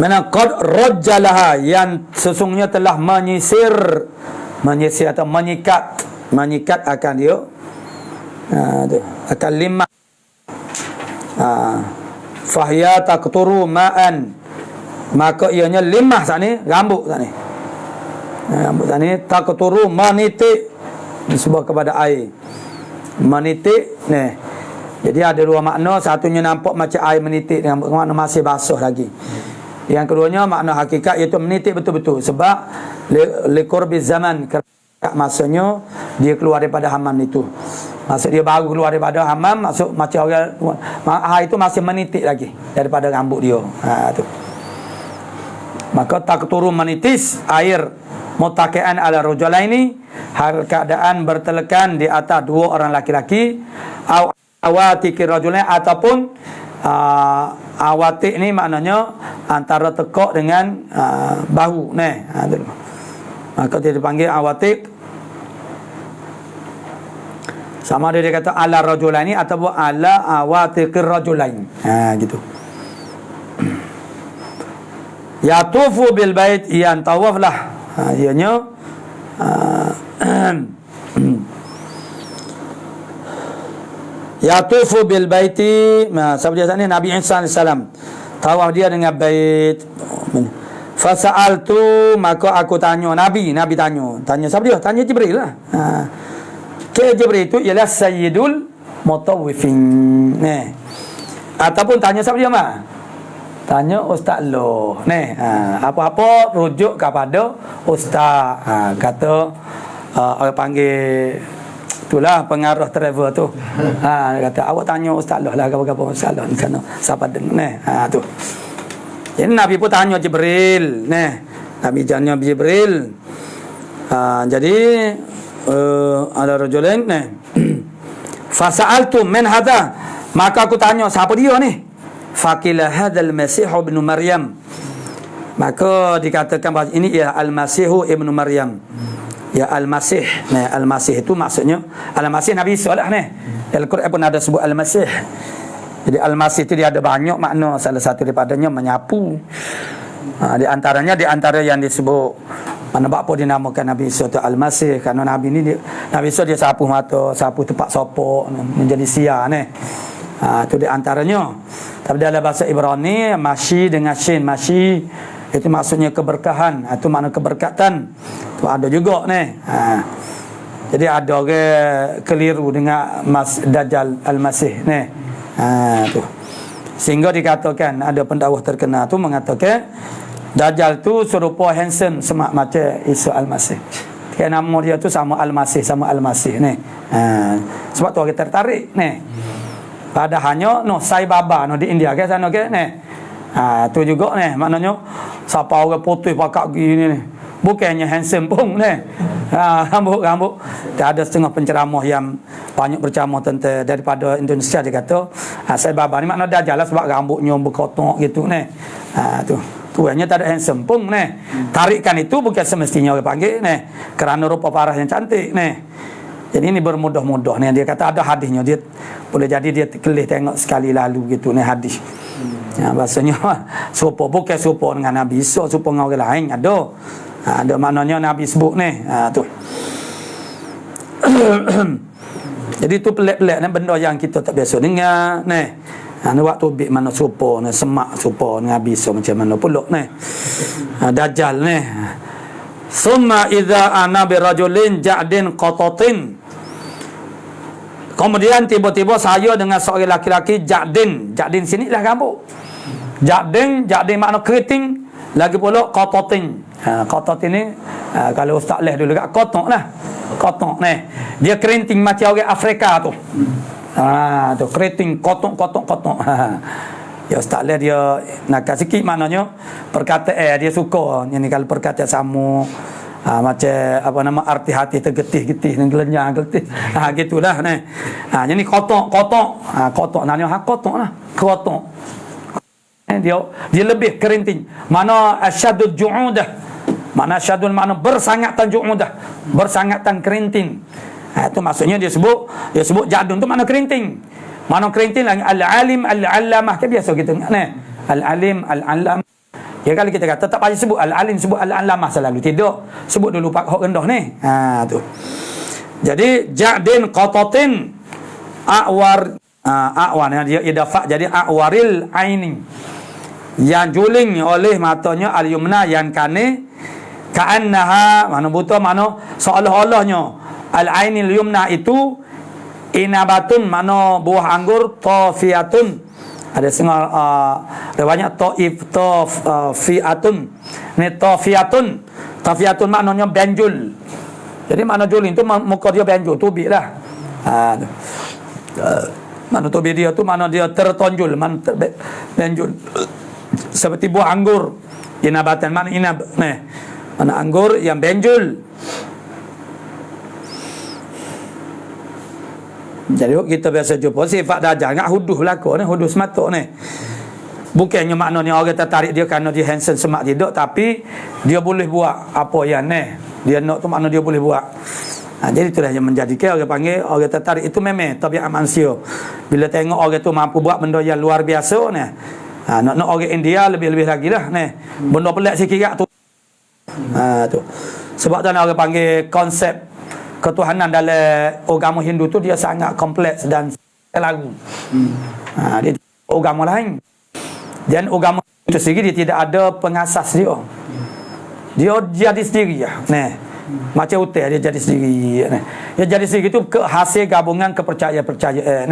mana qad rajjalaha, yang sesungguhnya telah menyisir atau menyikat akan dia akan limah. Fahya taqturu ma'an, maka ianya limah saat ni, rambut saat ni. Rambut saat ni taqturu, menitik, disebut kepada air, menitik ni. Jadi ada dua makna, satunya nampak macam air menitik, dengan makna masih basuh lagi. Yang keduanya makna hakikat iaitu menitik betul-betul, sebab liqurbi zaman, maksudnya dia keluar daripada hammam itu. Maksud dia baru keluar daripada hammam, maksud macam orang air itu masih menitik lagi daripada rambut dia. Tu. Maka taqturu, menitis air, muttaqi'an ala rajulaini, hal keadaan bertelekan di atas dua orang laki-laki, awatikir rajulain, ataupun awatik ni maknanya antara tekak dengan bahu maka dia dipanggil awatik. Sama ada dia kata ala rajulaini ataupun ala awatikir rajulain, gitu. Yatufu bil bait, yang tawaf lah, ianya yatufu bil baiti. Sebab dia ni Nabi Isa AS tawaf dia dengan bait. Fasa'altu, maka aku tanya Nabi tanya siapa dia? Tanya Jibril lah. Ke Jibril itu ialah sayyidul mutawwifin. Ataupun tanya siapa dia mak? Tanya ustaz lo. Apa-apa rujuk kepada ustaz. Kata orang panggil itulah pengarah travel tu. Dia kata awak tanya ustaz lah apa-apa ustaz lah di sana. Siapa dengar tu. Jadi Nabi pun tanya Jibril. Nabi tanya Jibril. Jadi ada rajulain fasa'altu min hadha, maka aku tanya siapa dia ni? Faqila hadzal masih ibnu Maryam, maka dikatakan bahawa ini ialah al-Masih ibnu Maryam. Ya Al-Masih. Al-Masih itu maksudnya Al-Masih Nabi Isa lah ni. Al-Quran pun ada sebut Al-Masih. Jadi Al-Masih itu dia ada banyak makna, salah satu daripadanya menyapu. Di antara yang disebut mana apa dinamakan Nabi Isa itu Al-Masih, kerana Nabi ni Nabi Isa dia sapu mata, sapu tempat sopok menjadi sia ni. Itu di antaranya. Tapi dalam bahasa Ibrani masyi dengan shin, masyi itu maksudnya keberkahan, itu makna keberkatan. Tu ada juga ni. Jadi ada orang keliru dengan Dajjal Al-Masih ni. Tu. Sehingga dikatakan ada pendakwah terkenal tu mengatakan Dajjal tu serupa handsome macam Isa Al-Masih. Kerana nama dia tu sama Al-Masih ni. Sebab tu orang tertarik ni. Padahalnya Sai Baba di India ke sana ke ni. Tu juga ni maknanya siapa orang putih pakak gini ni bukannya handsome pun ni. Rambut dia ada setengah penceramah yang banyak berceramah tentang daripada Indonesia, dia kata Sai Baba ni makna Dajjal lah sebab rambutnya berkotak gitu ni. Tu hanya tak ada handsome pun ni. Tarikan itu bukan semestinya orang panggil ni kerana rupa parah yang cantik ni. Jadi ini bermudah-mudah ni. Dia kata ada hadisnya, dia boleh jadi dia kelih tengok sekali lalu gitu ni hadis. Bahasanya serupa bukan serupa dengan Nabi Isa, serupa dengan orang lain ada maknanya Nabi sebut ni. Tu. Jadi tu pelik-pelik ni benda yang kita tak biasa dengar ni. Ni waktu bik mana serupa ni, semak serupa dengan Nabi Isa macam mana pula ni. Dajjal ni. Summa idza ana bi rajulin ja'din qatatin. Kemudian tiba-tiba saya dengan seorang laki-laki ja'din. Ja'din sini lah rambut. Ja'din makna keriting, Lagi pula qatatin. Qatatin ni kalau ustaz leh dulu kat kotak lah. Kotak ni. Dia kerinting macam orang Afrika tu. Tu kerinting kotak. Ya ustaz leh dia nakal sikit maknanya perkataan dia suka. Yang ni kalau perkataan sama macam apa nama arti hati tergetih-getih dan gelenyang getih. Gitulah ni. Yang ni kotak. Kotak namanya kotak lah. Kotak. Dia lebih kerinting. Mana asyadud ju'udah. Mana asyadul makna bersangatan ju'udah. Bersangatan kerinting. Itu maksudnya dia sebut jadun tu makna kerinting. Mana kerinting lagi al-alim al-allamah kan biasa gitu ni. Al-alim al-allamah. Ya kalau kita kata tak payah sebut al-alim, sebut al-allamah selalu. Tidak. Sebut dulu pak hok rendah ni. Tu. Jadi ja'din qatatin a'war a'wan dia idafah jadi a'waril aini. Yang juling oleh matanya al-yumna yang kane ka'annaha mana buta mana seolah-olahnya al-ainil yumna itu inabatun mana buah anggur tafiyatun. Ada setengah riwayat tafiatun. Ni tafiyatun maknanya benjul. Jadi makna juling tu muka dia benjul, tubik lah. Mana tubik dia tu mana dia tertonjul, mana benjul. Seperti buah anggur. Inabatan mana inab. Mana anggur yang benjul. Jadi kita biasa jumpa sifat dajjal ngak huduh belaka ni, huduh sematuk ni. Bukannya maknanya orang tertarik dia kerana dia handsome semak tidak, tapi dia boleh buat apa yang ni. Dia nak tu makna dia boleh buat. Jadi itulah yang menjadikan orang panggil orang tertarik itu memang tabiat manusia. Bila tengok orang tu mampu buat benda yang luar biasa ni. Nak orang India lebih-lebih lagi lah ni. Benda pelik sikit tu. Tu. Sebab tu orang panggil konsep ketuhanan dalam agama Hindu tu dia sangat kompleks dan lagu. Dia agama lain. Dan agama itu sendiri dia tidak ada pengasas dia. Dia jadi sendiri ya. Macam hotel dia jadi sendiri. Dia jadi sendiri itu hasil gabungan kepercayaan.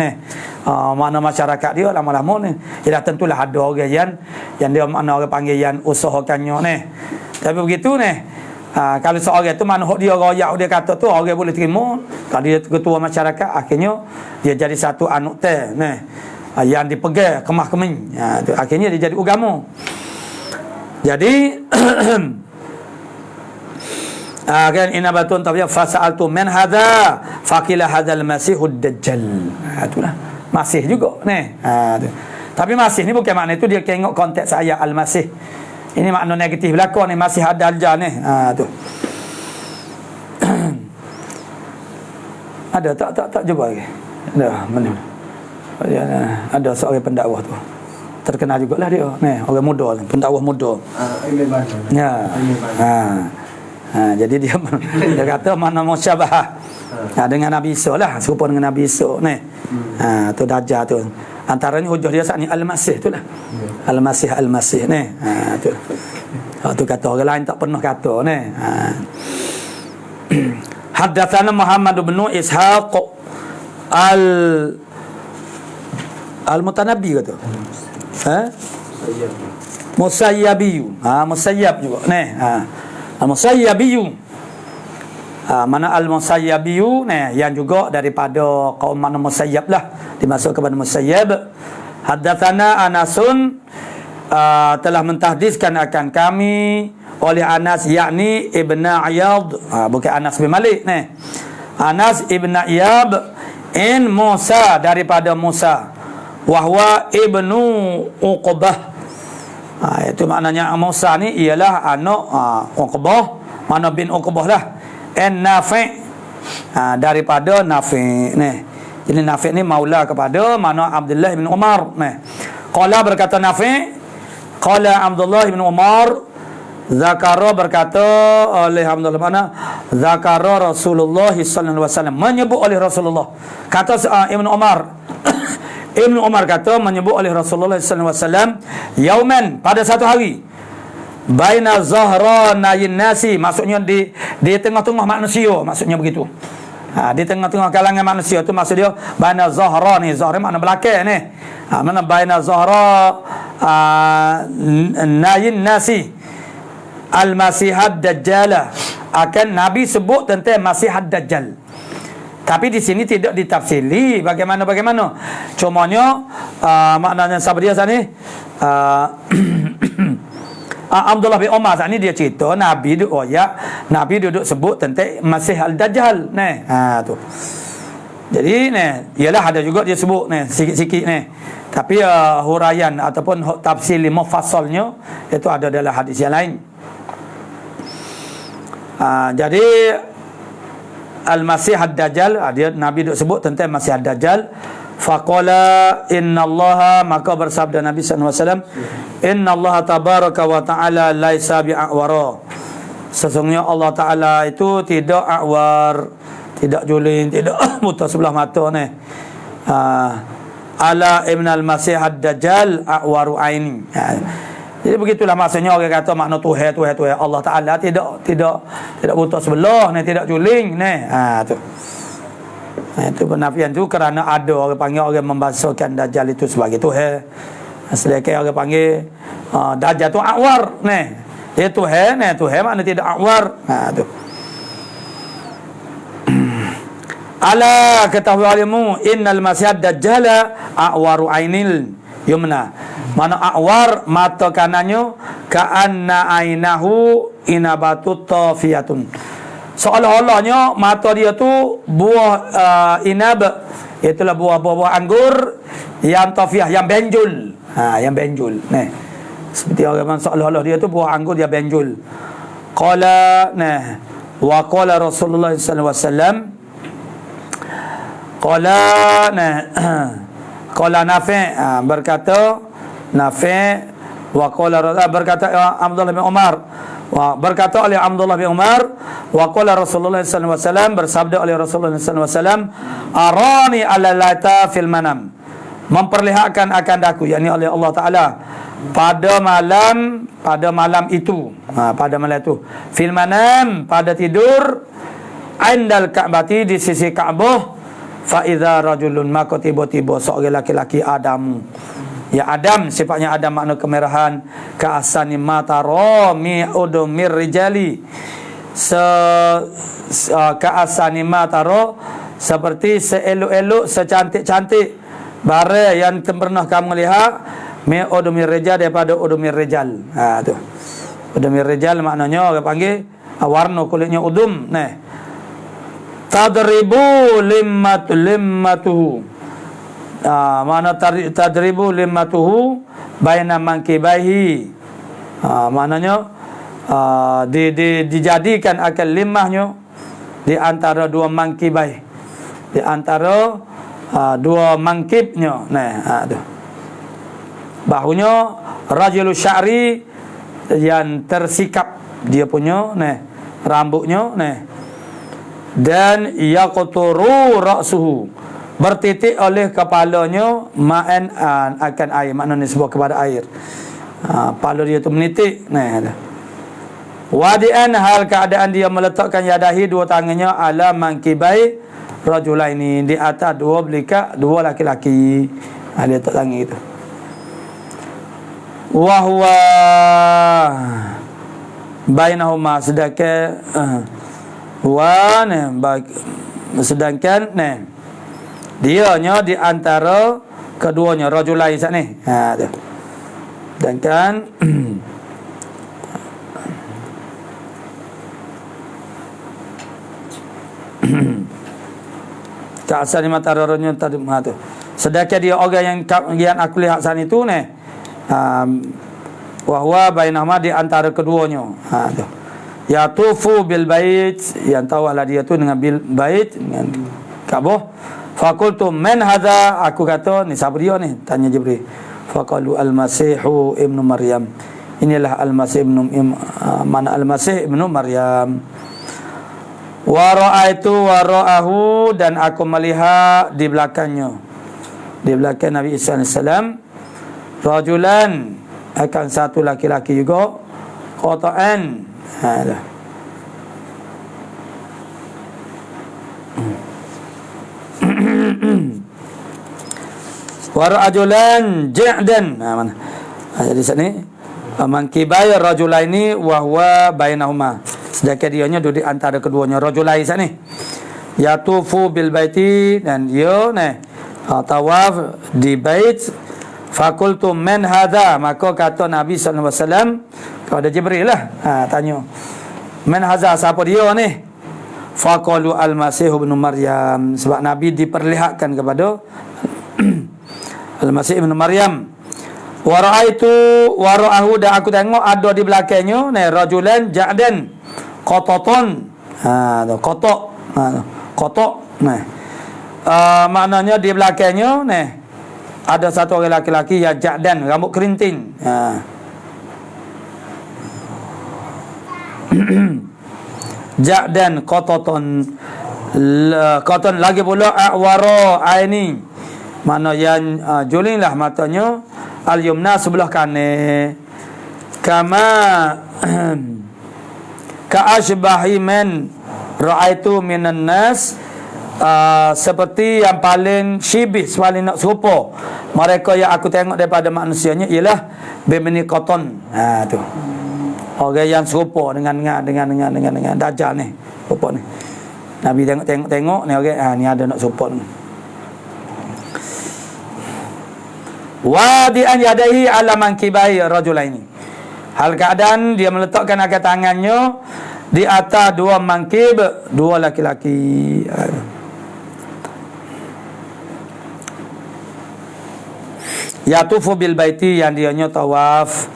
Mana masyarakat dia lama-lama ni. Dia tentulah ada orang yang dia mana orang panggil yang usahakannya ni. Tapi begitu ni. Kalau seorang tu mana dia royak dia kata tu orang boleh terima. Kalau dia ketua masyarakat akhirnya dia jadi satu anuk teh yang dipegang kemah keming. Tu akhirnya dia jadi agama. Jadi kan inabatun tabiya fasa'altu man hadza faqila hadzal masihud dajjal. Itulah masih juga ni. Tapi masih ni bukan makna itu dia tengok konteks ayat al-masih. Ini makna negatif belakang ni masih ada dajjal ni. Tu. Ada tak jumpa lagi. Ada mana? Ada seorang pendakwah tu. Terkenal jugalah dia. Ni orang muda ni, pendakwah muda. Ya. Jadi dia kata mana musyabah dengan Nabi Isa lah, serupa dengan Nabi Isa ni. Tu dajjal tu. Antaranya hujah dia saat ni Al-Masih tu lah. Al-Masih ni. Tu. Tu kata orang lain tak pernah kata ni. Haddatsana Muhammad bin Ishaq Al-Mutanabbi kata. Musayyabi. Musayyab juga ni. Al-Musayyabi. Mana Al-Musayyabi ni yang juga daripada kaum mana Musayyab lah, dimasuk kepada Musayyab. Haddatsana Anasun telah mentahdiskan akan kami oleh Anas yakni Ibn Iyad, bukan Anas bin Malik ni. Anas Ibn Iyad in Musa daripada Musa, wahwa ibnu Uqbah. Itu maknanya Musa ni ialah anak Uqbah, mana bin Uqbah lah. En Nafi' daripada Nafi' ni. Jadi Nafi' ni maula kepada mana Abdullah bin Umar ni. Qala berkata Nafi', qala Abdullah bin Umar, zakara berkata oleh Abdullah mana zakara Rasulullah sallallahu alaihi wasallam, menyebut oleh Rasulullah. Kata Ibn Umar Ibn Umar kata menyebut oleh Rasulullah sallallahu alaihi wasallam yauman, pada satu hari, baina zahranayin nasi, maksudnya di tengah-tengah manusia, maksudnya begitu. Di tengah-tengah kalangan manusia tu maksud dia baina zahra ni, zahra makna belakang ni. Mana baina zahra nayin nasi, Al-Masihad Dajjal, akan Nabi sebut tentang Masihad Dajjal. Tapi di sini tidak ditafsiri bagaimana. Cumanya maknanya sahabat dia sana ni Abdullah bin Umar saat ni dia cerita Nabi duduk sebut tentang Masih Al-Dajjal ni. Tu. Jadi ni ialah ada juga dia sebut ni sikit-sikit ni. Tapi huraian ataupun tafsir mufassalnya itu ada dalam hadis yang lain. Jadi Al-Masih Ad-Dajjal, dia Nabi duk sebut tentang Masih Ad-Dajjal. Faqala innallaha, maka bersabda Nabi sallallahu alaihi wasallam, innallaha tabaraka wa ta'ala laisa bi'awara. Sesungguhnya Allah Taala itu tidak awar, tidak juling, tidak buta sebelah mata ni. Ala ibnal Masih Ad-Dajjal awaru aini. Jadi begitulah maksudnya orang kata makna Tuhan Allah Taala tidak buta sebelah ni, tidak juling ni. Tu. Itu penafian tu kerana ada orang panggil orang membahasakan Dajjal itu sebagai Tuhan. Sedangkan orang panggil Dajjal tu awar ni. Dia Tuhan makna tidak awar. Tu. Ala ketahui alimu innal Masih Ad-Dajjal awaru ainil yumna. Mana awar mata kanannya ka'anna ainahu inabatu tafiyatun. Seolah-olahnya mata dia tu buah inab, itulah buah-buah anggur yang tafiyah, yang benjul. Yang benjul. Nah. Seperti orang seolah-olah dia tu buah anggur yang benjul. Qala wa qala Rasulullah sallallahu alaihi wasallam qala Nafi' berkata Nafi' wa qala berkata Abdullah bin Umar berkata oleh Abdullah bin Umar wa qala Rasulullah sallallahu alaihi wasallam, bersabda oleh Rasulullah sallallahu alaihi wasallam, arani ala lata fil manam, memperlihatkan akan daku, yakni oleh Allah Taala pada malam itu fil manam, pada tidur, indal Ka'bati, di sisi Ka'bah, fa idza rajulun, maka tiba-tiba seorang laki-laki Adam. Ya Adam, sifatnya Adam makna kemerahan, ka'asani mataro mi'udumir rijali, ka'asani mataro, seperti seelok-elok, secantik-cantik barang yang pernah kamu lihat, mi'udumir rijal, daripada udumir rijal. Tu udumir rijal maknanya orang panggil warna kulitnya udum. Tadribu limmatuhu, mana tadribu limmatuhu baina mankibaihi, maknanya dijadikan akan limahnya di antara dua mangkibai, di antara dua mangkibnya. Tu bahunya rajulu sya'ri, yang tersikap dia punya rambutnya, dan yaqturu ra'suhu, bertitik oleh kepalanya, ma'an akan air, maknanya sebab kepada air. Kepala dia tu menitik. Wadi'an, hal keadaan dia meletakkan yadahi, dua tangannya, ala mangkibai rajulaini, di atas dua belika dua laki-laki. Dia letak tangan itu. Wa huwa bainahuma, sedangkan sedangkan dianya di antara keduanya, rajulai sat ni. Tu. Sedangkan ka'asani matararanya tadi. Tu. Sedangkan dia orang yang aku lihat saat itu wa huwa bainahuma, di antara keduanya. Tu. Yatufu bil bait, yang tahulah dia tu dengan bil bait, dengan Kaabah. Faqultu man hadza, aku kata ni siapa dia ni, tanya Jibril. Faqalu al-Masihu ibnu Maryam, inilah al-Masih mana al-Masih ibnu Maryam. Wa ra'aitu wa ra'ahu, dan aku melihat di belakangnya, di belakang Nabi Isa AS, rajulan, akan satu laki-laki juga, qata'an. Warajulan ja'dan. Mana? Jadi sini mankibai rajulaini wa huwa bainahuma, sedangkan dianya duduk antara keduanya. Rajulai sat ni yatufu bil baiti, dan dia tawaf di bait. Fakultu man hadha, maka kata Nabi sallallahu alaihi wasallam kepada Jibril lah, tanya man hadha, siapa dia ni? Faqalu al-Masih ibn Maryam, sebab Nabi diperlihatkan kepada al-Masih ibn Maryam. Wa ra'ahu, dan aku tengok ada di belakangnya rajulan ja'dan qataton, kotak maknanya di belakangnya ada satu orang laki-laki yang ja'dan, rambut kerinting. Ja'dan qataton, lagi pula a'wara aini, mana yang juling lah matanya, al-yumna, sebelah kanan. Kama ka'ashbahi man ra'aitu minan nas, seperti yang paling syibih, paling nak serupa mereka yang aku tengok daripada manusianya ialah bimini koton. Tu orang yang serupa dengan Dajjal ni, rupa ni. Nabi tengok ni orang, ni ada nak serupa ni. Wadi'an yadaihi ala mankibai rajulaini, hal keadaan dia meletakkan akan tangannya di atas dua mangkib dua laki-laki. Yatufu bil baiti, yang dianya tawaf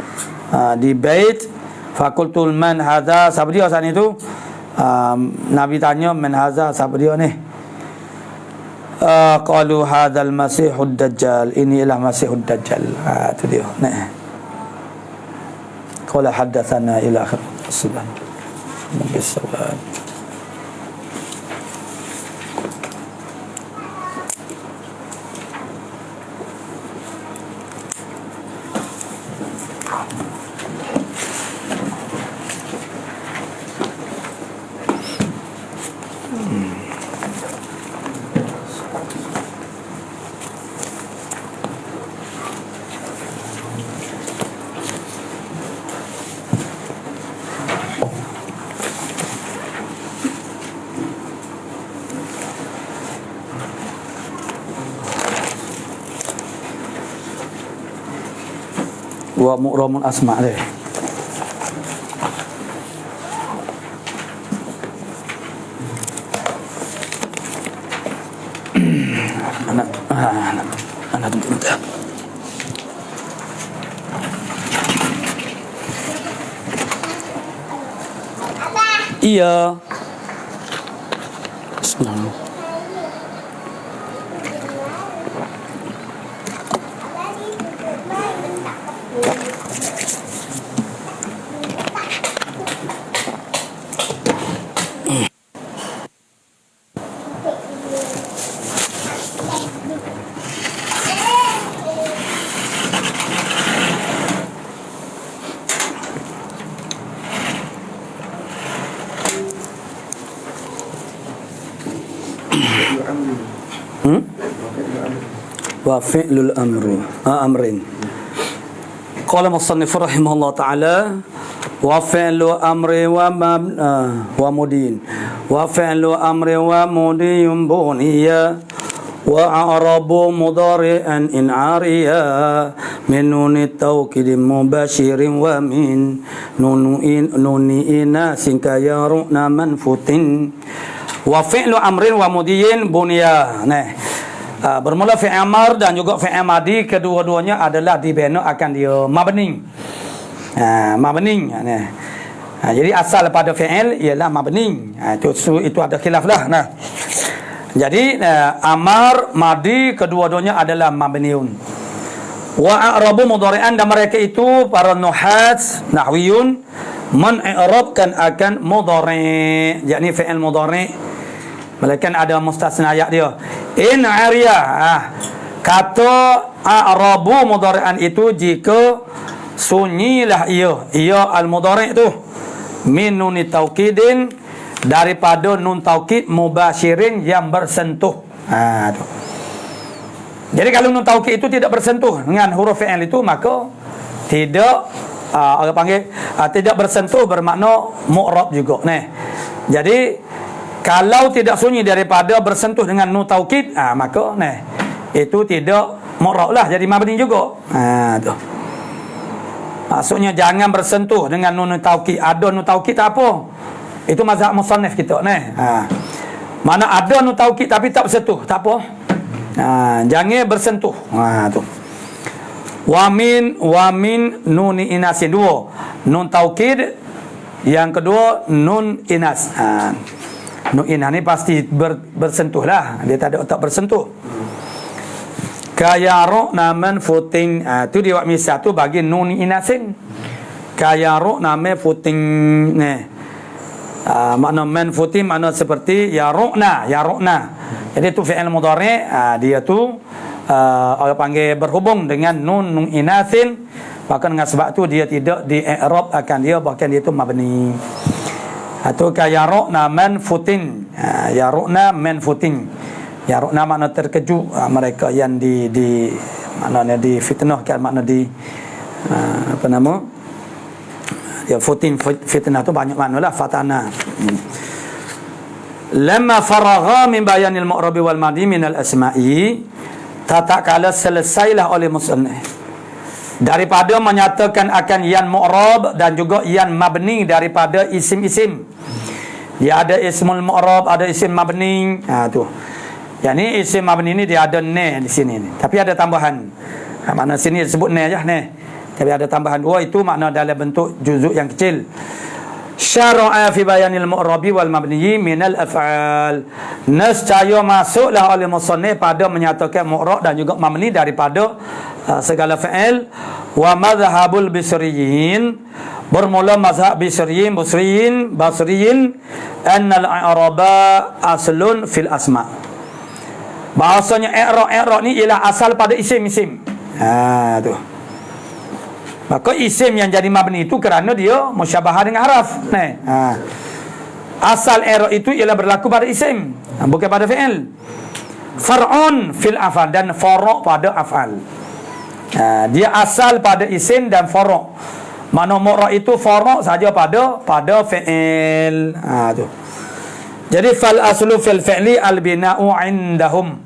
di bait. Fakultul man hadza, siapa dia saat itu? Nabi tanya man hadza, siapa dia ni? Qalu hadzal masihud dajjal, ini ialah masihud dajjal. Itu dia. Qala haddatsana ila akhir subhan bisawab. Wa mu'ramun asma' dia. Anak bentar. Iya. Bismillah. Wa fi'lul amrin. Qala musannif rahimahullah ta'ala wa fi'lu amri wa mudin wa fi'lu amri wa mudin buniya wa a'rabu mudari'an in 'ariya min nuni tawkid mubashirin wa min nuni inasin kayaruna manfutin. Wa fi'lu amrin wa mudin buniya. Bermula fi'il amr dan juga fi'il madi, kedua-duanya adalah dibina akan dia mabni. Mabni. Jadi asal pada fi'il ialah mabni. Itu ada khilaf lah. Jadi amar, madi, kedua-duanya adalah mabniun. Wa a'rabu mudhari'an, dan mereka itu para nuhat nahwiyun men'irabkan akan mudhari', yakni fi'il mudhari'. Melainkan ada mustasnayat dia. In ariyah, kata a'rabu mudhari'an itu jika sunyilah ia al-mudhari' itu min nuni taukidin, daripada nun taukid mubashirin yang bersentuh. Tu. Jadi kalau nun taukid itu tidak bersentuh dengan huruf fi'il itu, maka tidak orang panggil tidak bersentuh bermakna mu'rab juga. Jadi kalau tidak sunyi daripada bersentuh dengan nun taukid, maka itu tidak mu'rab lah, jadi mabni juga. Tu. Maksudnya jangan bersentuh dengan nun taukid. Ada nun taukid tak apa. Itu mazhab musannif kita. Mana ada nun taukid tapi tak bersentuh, tak apa. Jangan bersentuh. Tu. Wa min nuni inasin, dua. Nun taukid, yang kedua nun inas. Nun inas ni pasti bersentuh lah. Dia tak ada otak bersentuh. Kayarukna manfutin, tu dia buat misal tu bagi nun inasin. Kayarukna manfutin, makna manfutin makna seperti yarukna. Jadi tu fi'il mudhari', dia tu orang panggil berhubung dengan nun inasin, maka dengan sebab tu dia tidak di i'rab akan dia, bahkan dia tu mabni. Atau kayarukna manfutin, yarukna manfutin. Yarukna makna terkejut, mereka yang di maknanya di fitnahkan, makna di apa nama, ya fitnah tu banyak makna lah, fatana. Lamma faragha min bayanil mu'rabi wal madi min al asma'i, tatkala selesailah oleh musannif daripada menyatakan akan yan mu'rab dan juga yan mabni daripada isim-isim. Dia ada ismul mu'rab, ada isim mabni. Tu. Yang ni isim mabni ni dia ada ne di sini ni. Tapi ada tambahan. Makna sini disebut ne je ne. Tapi ada tambahan dua, itu makna dalam bentuk juzuk yang kecil. Syara'a fi bayanil mu'rabi wal mabni minal af'al. Nescaya masuklah oleh musannif pada menyatakan mu'rab dan juga mabni daripada segala fa'il. Wa madhhabul bisriyin, bermula mazhab bisriyin annal i'raba aslun fil asma'. Bahasanya i'rab ni ialah asal pada isim-isim. Tu. Maka isim yang jadi mabni itu kerana dia musyabahah dengan haraf. Asal i'rab itu ialah berlaku pada isim, bukan pada fi'il. Far'un fil af'al, dan fara' pada af'al. Dia asal pada isim dan fara'. Mana mu'rab itu fara' saja pada fi'il. Tu. Jadi fal aslu fil fi'li al bina'u indahum,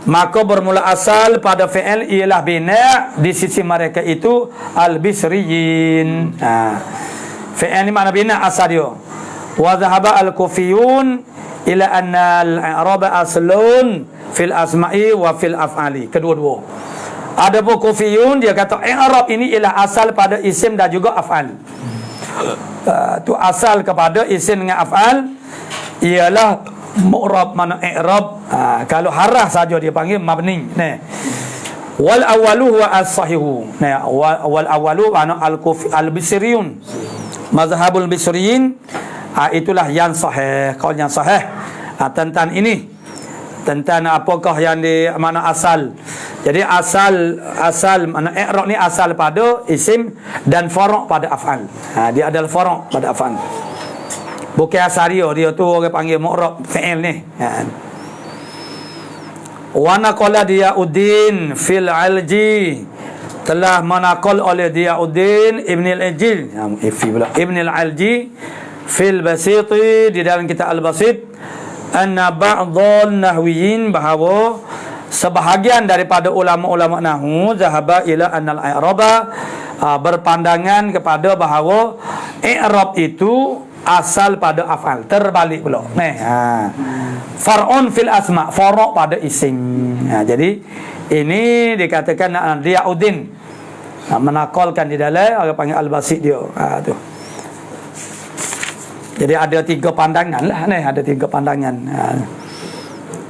maka bermula asal pada fi'il ialah bina' di sisi mereka itu al bisriyin. Fi'il ni makna bina' asal dia. Wa dhahaba al kufiyun ila anna al i'rab aslun fil asma'i wa fil af'ali, kedua-dua. Ada pun kufiyun dia kata i'rab ini ialah asal pada isim dan juga af'al. Tu asal kepada isim dengan af'al ialah mu'rab, mana i'rab. Kalau harah saja dia panggil mabni. Wal awwalu huwa as-sahihu. Wal awwalu ana al-bisriyun, mazhabul bisriyin, itulah yang sahih, kaul yang sahih tentang ini, tentang apakah yang di mana asal. Jadi asal mana i'rab ni asal pada isim dan fara' pada af'al. Dia adalah fara' pada af'al. Bukan asal dia tu orang panggil mu'rab fi'il ni. Wa naqala Diyauddin fil Alji, telah menaqal oleh Diyauddin Ibn al-Alji, Ibn al-Alji fil Basiti, di dalam kitab al-Basit, anna ba'dhal nahwiyin, bahawa sebahagian daripada ulama-ulama nahwu zahaba ila annal i'raba, berpandangan kepada bahawa i'rab itu asal pada af'al, terbalik pula. Far'un fil asma', fara' pada isim. Jadi ini dikatakan Diyauddin menakalkan di dalam orang panggil al-Basit dia. Tu. Jadi ada tiga pandangan lah ni, ada tiga pandangan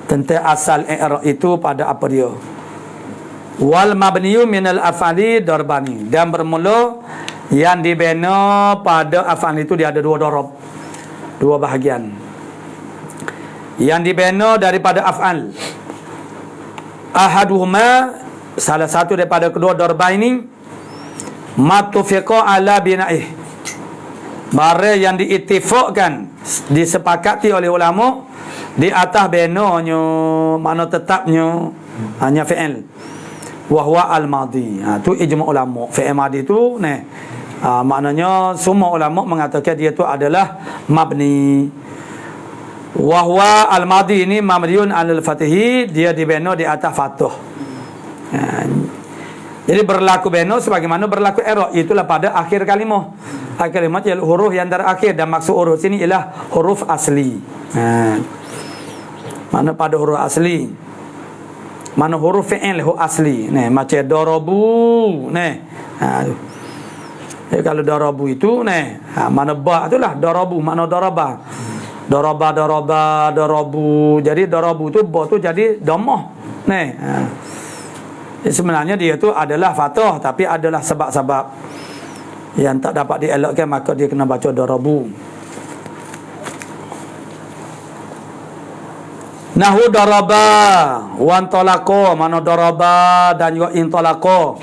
tentang asal i'rab itu pada apa dia. Wal mabniyu minal af'ali darbani, dan bermula yang dibina pada af'al itu dia ada dua darab, dua bahagian. Yang dibina daripada af'al, ahaduhuma, salah satu daripada kedua darab ini, matufiqa ala bina'ih, barang yang diittifaqkan, disepakati oleh ulama di atas binanya, makna tetapnya hanya fi'il, wa huwa al-madi. Tu ijma' ulama. Fi'il madi tu Maknanya semua ulama mengatakan dia tu adalah mabni. Wahwa al-madi ini mabniun al-fatihi, dia dibina di atas fathah. Jadi berlaku bina sebagaimana berlaku i'rab, itulah pada akhir kalimah. Akhir kalimat ialah huruf yang terakhir, dan maksud huruf sini ialah huruf asli. Mana pada huruf asli, mana huruf fi'il huruf asli. Macam darabu. Kalau darabu itu mana ba itulah darabu, makna daraba. Darabu. Jadi darabu tu ba tu jadi dhammah. Sebenarnya dia tu adalah fathah, tapi adalah sebab-sebab yang tak dapat dielakkan, maka dia kena baca darabu. Nahu daraba wa intalaqa, mana daraba dan juga intalaqa.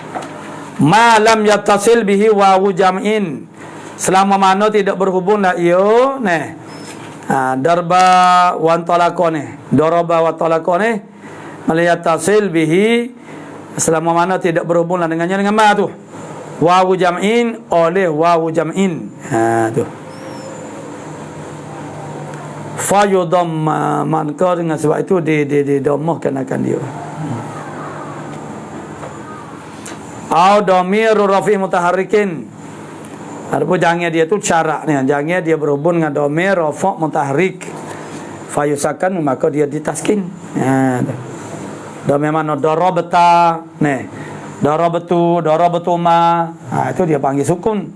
Ma lam yattasil bihi wawu jam'in, selama mana tidak berhubung lah ia darba wa intalaqa daraba wa intalaqa mal yattasil bihi, selama mana tidak berhubung dengannya dengan ma tu wawu jam'in oleh wawu jam'in. Tu fa yudamma, maka dengan sebab itu didammahkan akan dia. Au dhamir rafi mutaharrikin, adapun jangan dia tu syarat ni, jangan dia berhubung dengan dhamir rafa mutaharrik, fa yusakan, maka dia ditaskin. Dhamir mana darabta darabtu darabatuma, itu dia panggil sukun.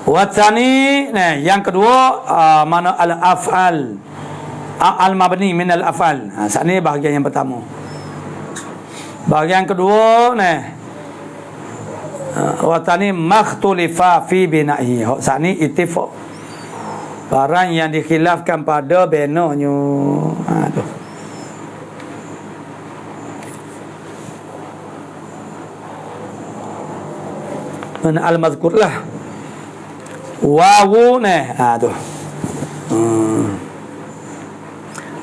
Watsani, yang kedua mana al-af'al, al-mabni min al-af'al. Saat ni bahagian yang pertama. Bahagian kedua watsani makhtulifa fi bina'i. Saat ni ittifaq, barang yang dikhilafkan pada binanya. Tu mana al-mazkur lah wawu tu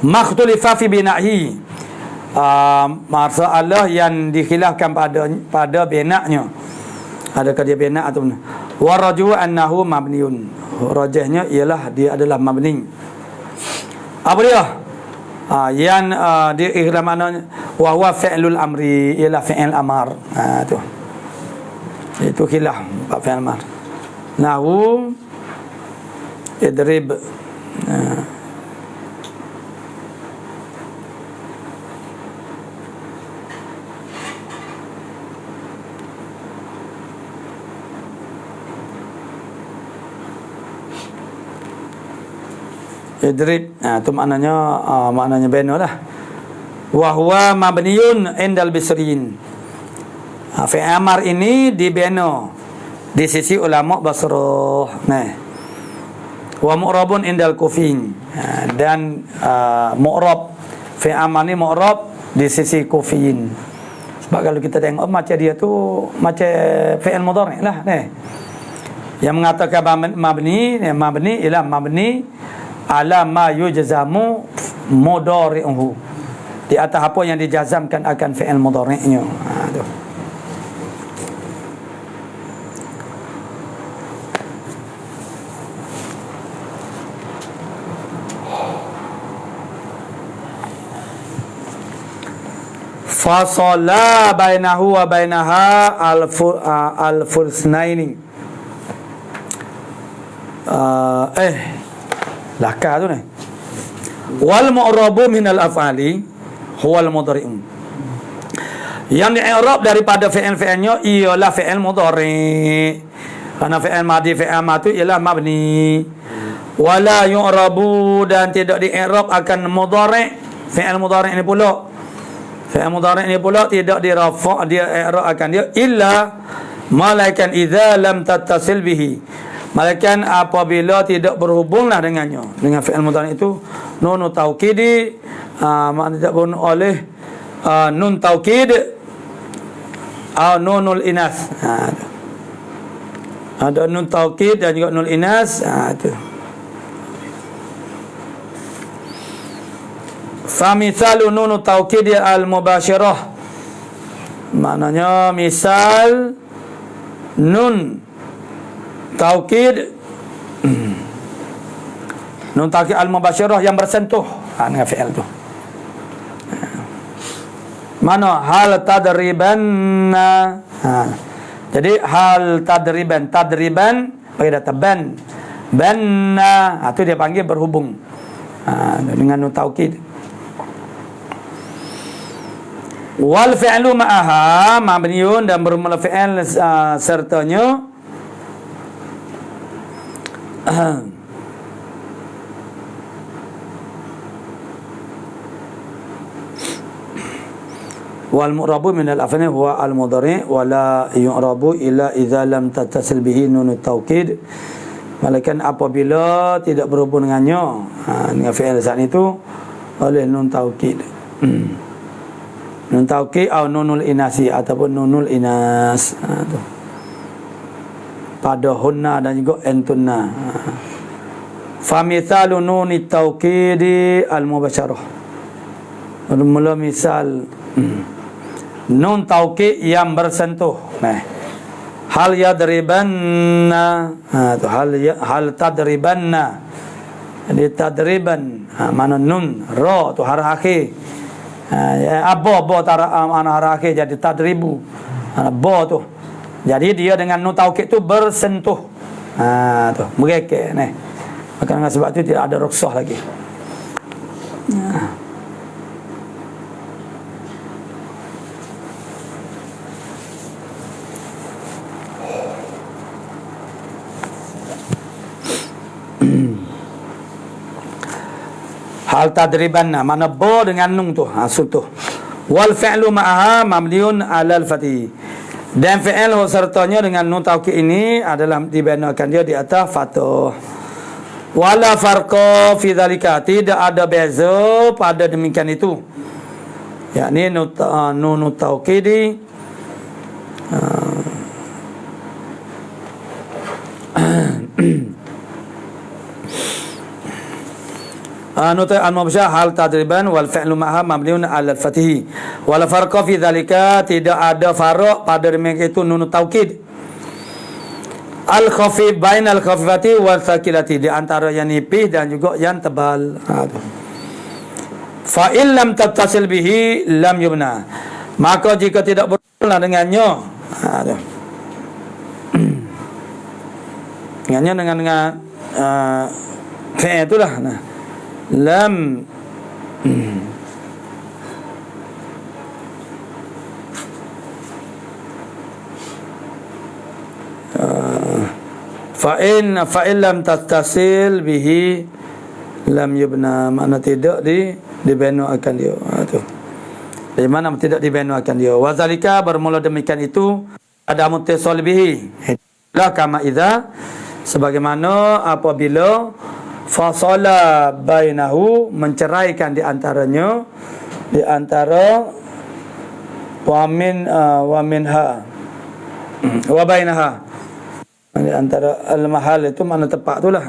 makhtulifa fi bina'i, masalah yang dikhilafkan pada bina'nya, adakah dia bina' atau mana. Waraju annahu mabniun, rajahnya ialah dia adalah mabni. Apa dia? Yang dia ikhlas maknanya wa huwa fi'lul amri, ialah fi'il amar. Tu itu khilaf fi'il amar. Nahu idrib, idrib, itu maknanya bina lah. Wa huwa mabniyun indal bisriyin, fi'il amar ini dibina di sisi ulama Basrah. Wa mu'rabun indal kufin, dan mu'rab fi'il amar ni mu'rab di sisi kufin. Sebab kalau kita tengok macam dia tu macam fi'il mudhari' lah yang mengatakan mabni ialah mabni ala ma yujzamu mudhari'uhu, di atas apa yang dijazamkan akan fi'il mudhari'nya. Tu fasala bainahu wa bainaha al-fursnaini. Lakar tu wal mu'rabu min al-af'ali huwa al-mudhari'un, yang di'irab daripada fi'il-fi'ilnya ialah fi'il mudhari', karena fi'il madhi fi'il amar tu ialah mabni. Wala yu'rabu, dan tidak di'irab akan mudhari', fi'il mudhari' ini pula, fi'il mudhari' ini pula tidak dirafa' dia i'rab akan dia illa malaikan idza lam tattasil bihi, malaikan apabila tidak berhubunglah dengannya, dengan fi'il mudhari' itu nun taukidi, makna tidak berhubung oleh nun taukid atau nunul inas. Ada nun taukid dan juga nun inas. Itu famithalu nun taukid al-mubashirah, Maknanya misal nun taukid nun taukid al-mubasyirah yang bersentuh dengan fi'il tu. Mana hal tadribanna. Jadi hal tadriban bagi data banna itu dia panggil berhubung dengan nun taukid. Wal fi'lu ma'aha mabniun dan bermula fi'il sertanya wal mu'rabu min al-af'al huwa al-mudhari' wa la yu'rabu illa idza lam tattasil bihi nun at-taukid. Malaikat apabila tidak berhubung dengannya dengan fi'il saat itu oleh nun taukid. Nun taukid atau nunul inasi ataupun nunul inas tu. Pada hunna dan juga entunna. Fa mithalu nunit taukidi al-mubasyarah. Mula misal nun taukid yang bersentuh. Hal yadribanna. Tu hal tadribanna. Jadi tadriban mana nun ra tu harf akhir. Abo tara ana harf akhir jadi tadribu. Ba tu. Jadi dia dengan nun taukid tu bersentuh. Tu mereka ni. Maka dengan sebab tu tidak ada rukhsah lagi. Hal tadribanna mana ba dengan nun tu suntuh. Wal fi'lu ma'aha mabniun 'alal fathi. Dan fi'il sertanya dengan nun taukid ini adalah dibinakan dia di atas fathah. Wala farqa fi dzalika, tidak ada beza pada demikian itu. Yakni nun taukidi nutai al-mubsyah hal tadriban wal fi'lu ma'ha mabniun 'ala al-fathi wala farqa fi dzalika, tidak ada farq pada demikian itu nun taukid al-khafif bainal khafifati wal thaqilati, di antara yang nipis dan juga yang tebal. Fa in lam tattasil bihi lam yubna, maka jika tidak berhubungan dengannya dengannya dengan fi'il itulah lam fa'in lam tattasil bihi lam yubna, makna tidak dibenuakan dia. Tu di mana tidak dibenuakan dia. Wazalika bermula demikian itu ada muttasal bihi la kama idza, sebagaimana apabila fasala bainahu menceraikan di antaranya, di antara wa minha wa bainaha, di antara al-mahal itu mana tempat itulah.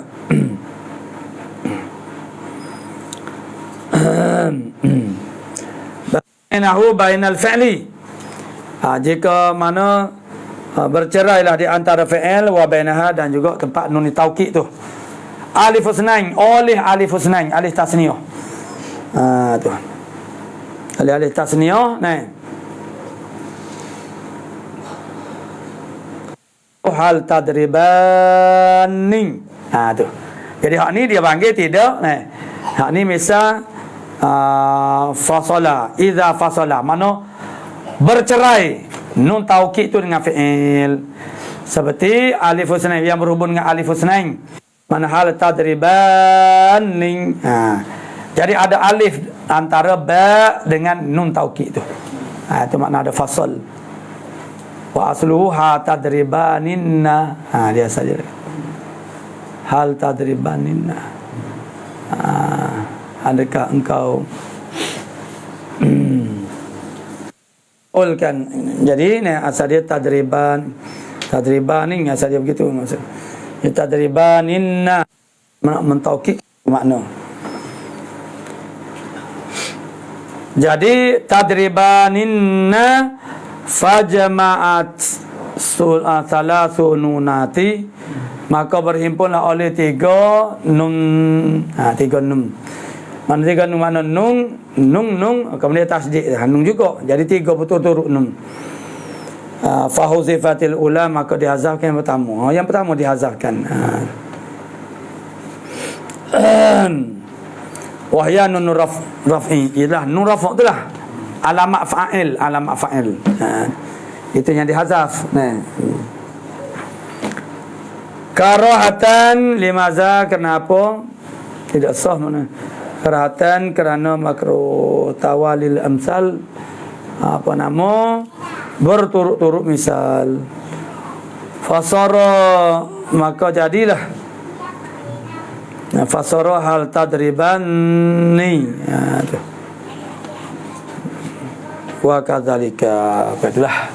Bainahu bainal fi'li, jika mana bercerailah di antara fi'il wa bainaha dan juga tempat nun taukid tu. Alif husnain, oleh alif husnain, alif tasniyah. Tu. Alif tasniyah, hal tadribani. Tu. Jadi hak ni dia panggil tidak, hak ni misal fasala, idza fasala, mana bercerai nun taukid tu dengan fi'il. Seperti alif husnain yang berhubung dengan alif husnain. Mana hal tadribani. Jadi ada alif antara ba dengan nun taukid tu. Itu makna ada fasal. Wa asluhu ha tadribaninna. Dia saja. Hal tadribaninna. Adakah engkau ulkan. Jadi ni asal dia tadribani asal dia begitu maksud. Tadribaninna mentaukid makna. Jadi tadribaninna fajama'at salasu nunati, maka berhimpunlah oleh tiga nun. Tiga nun. Mana tiga nun, mana nun, kemudian tasdid nun juga. Jadi tiga betul-betul nun. Fahuzifatil ula, maka dihazafkan yang pertama. Yang pertama dihazafkan. Wahya nun raf'i, ialah nun raf' itulah alamat fa'il, itu yang dihazaf. Karahatan limaza, kenapa tidak sah? Mana karahatan kerana makruh tawalil amsal, apa nama, berturut-turut misal. Fasara, maka jadilah fasara hal tadribanni, wa kadzalika. Itulah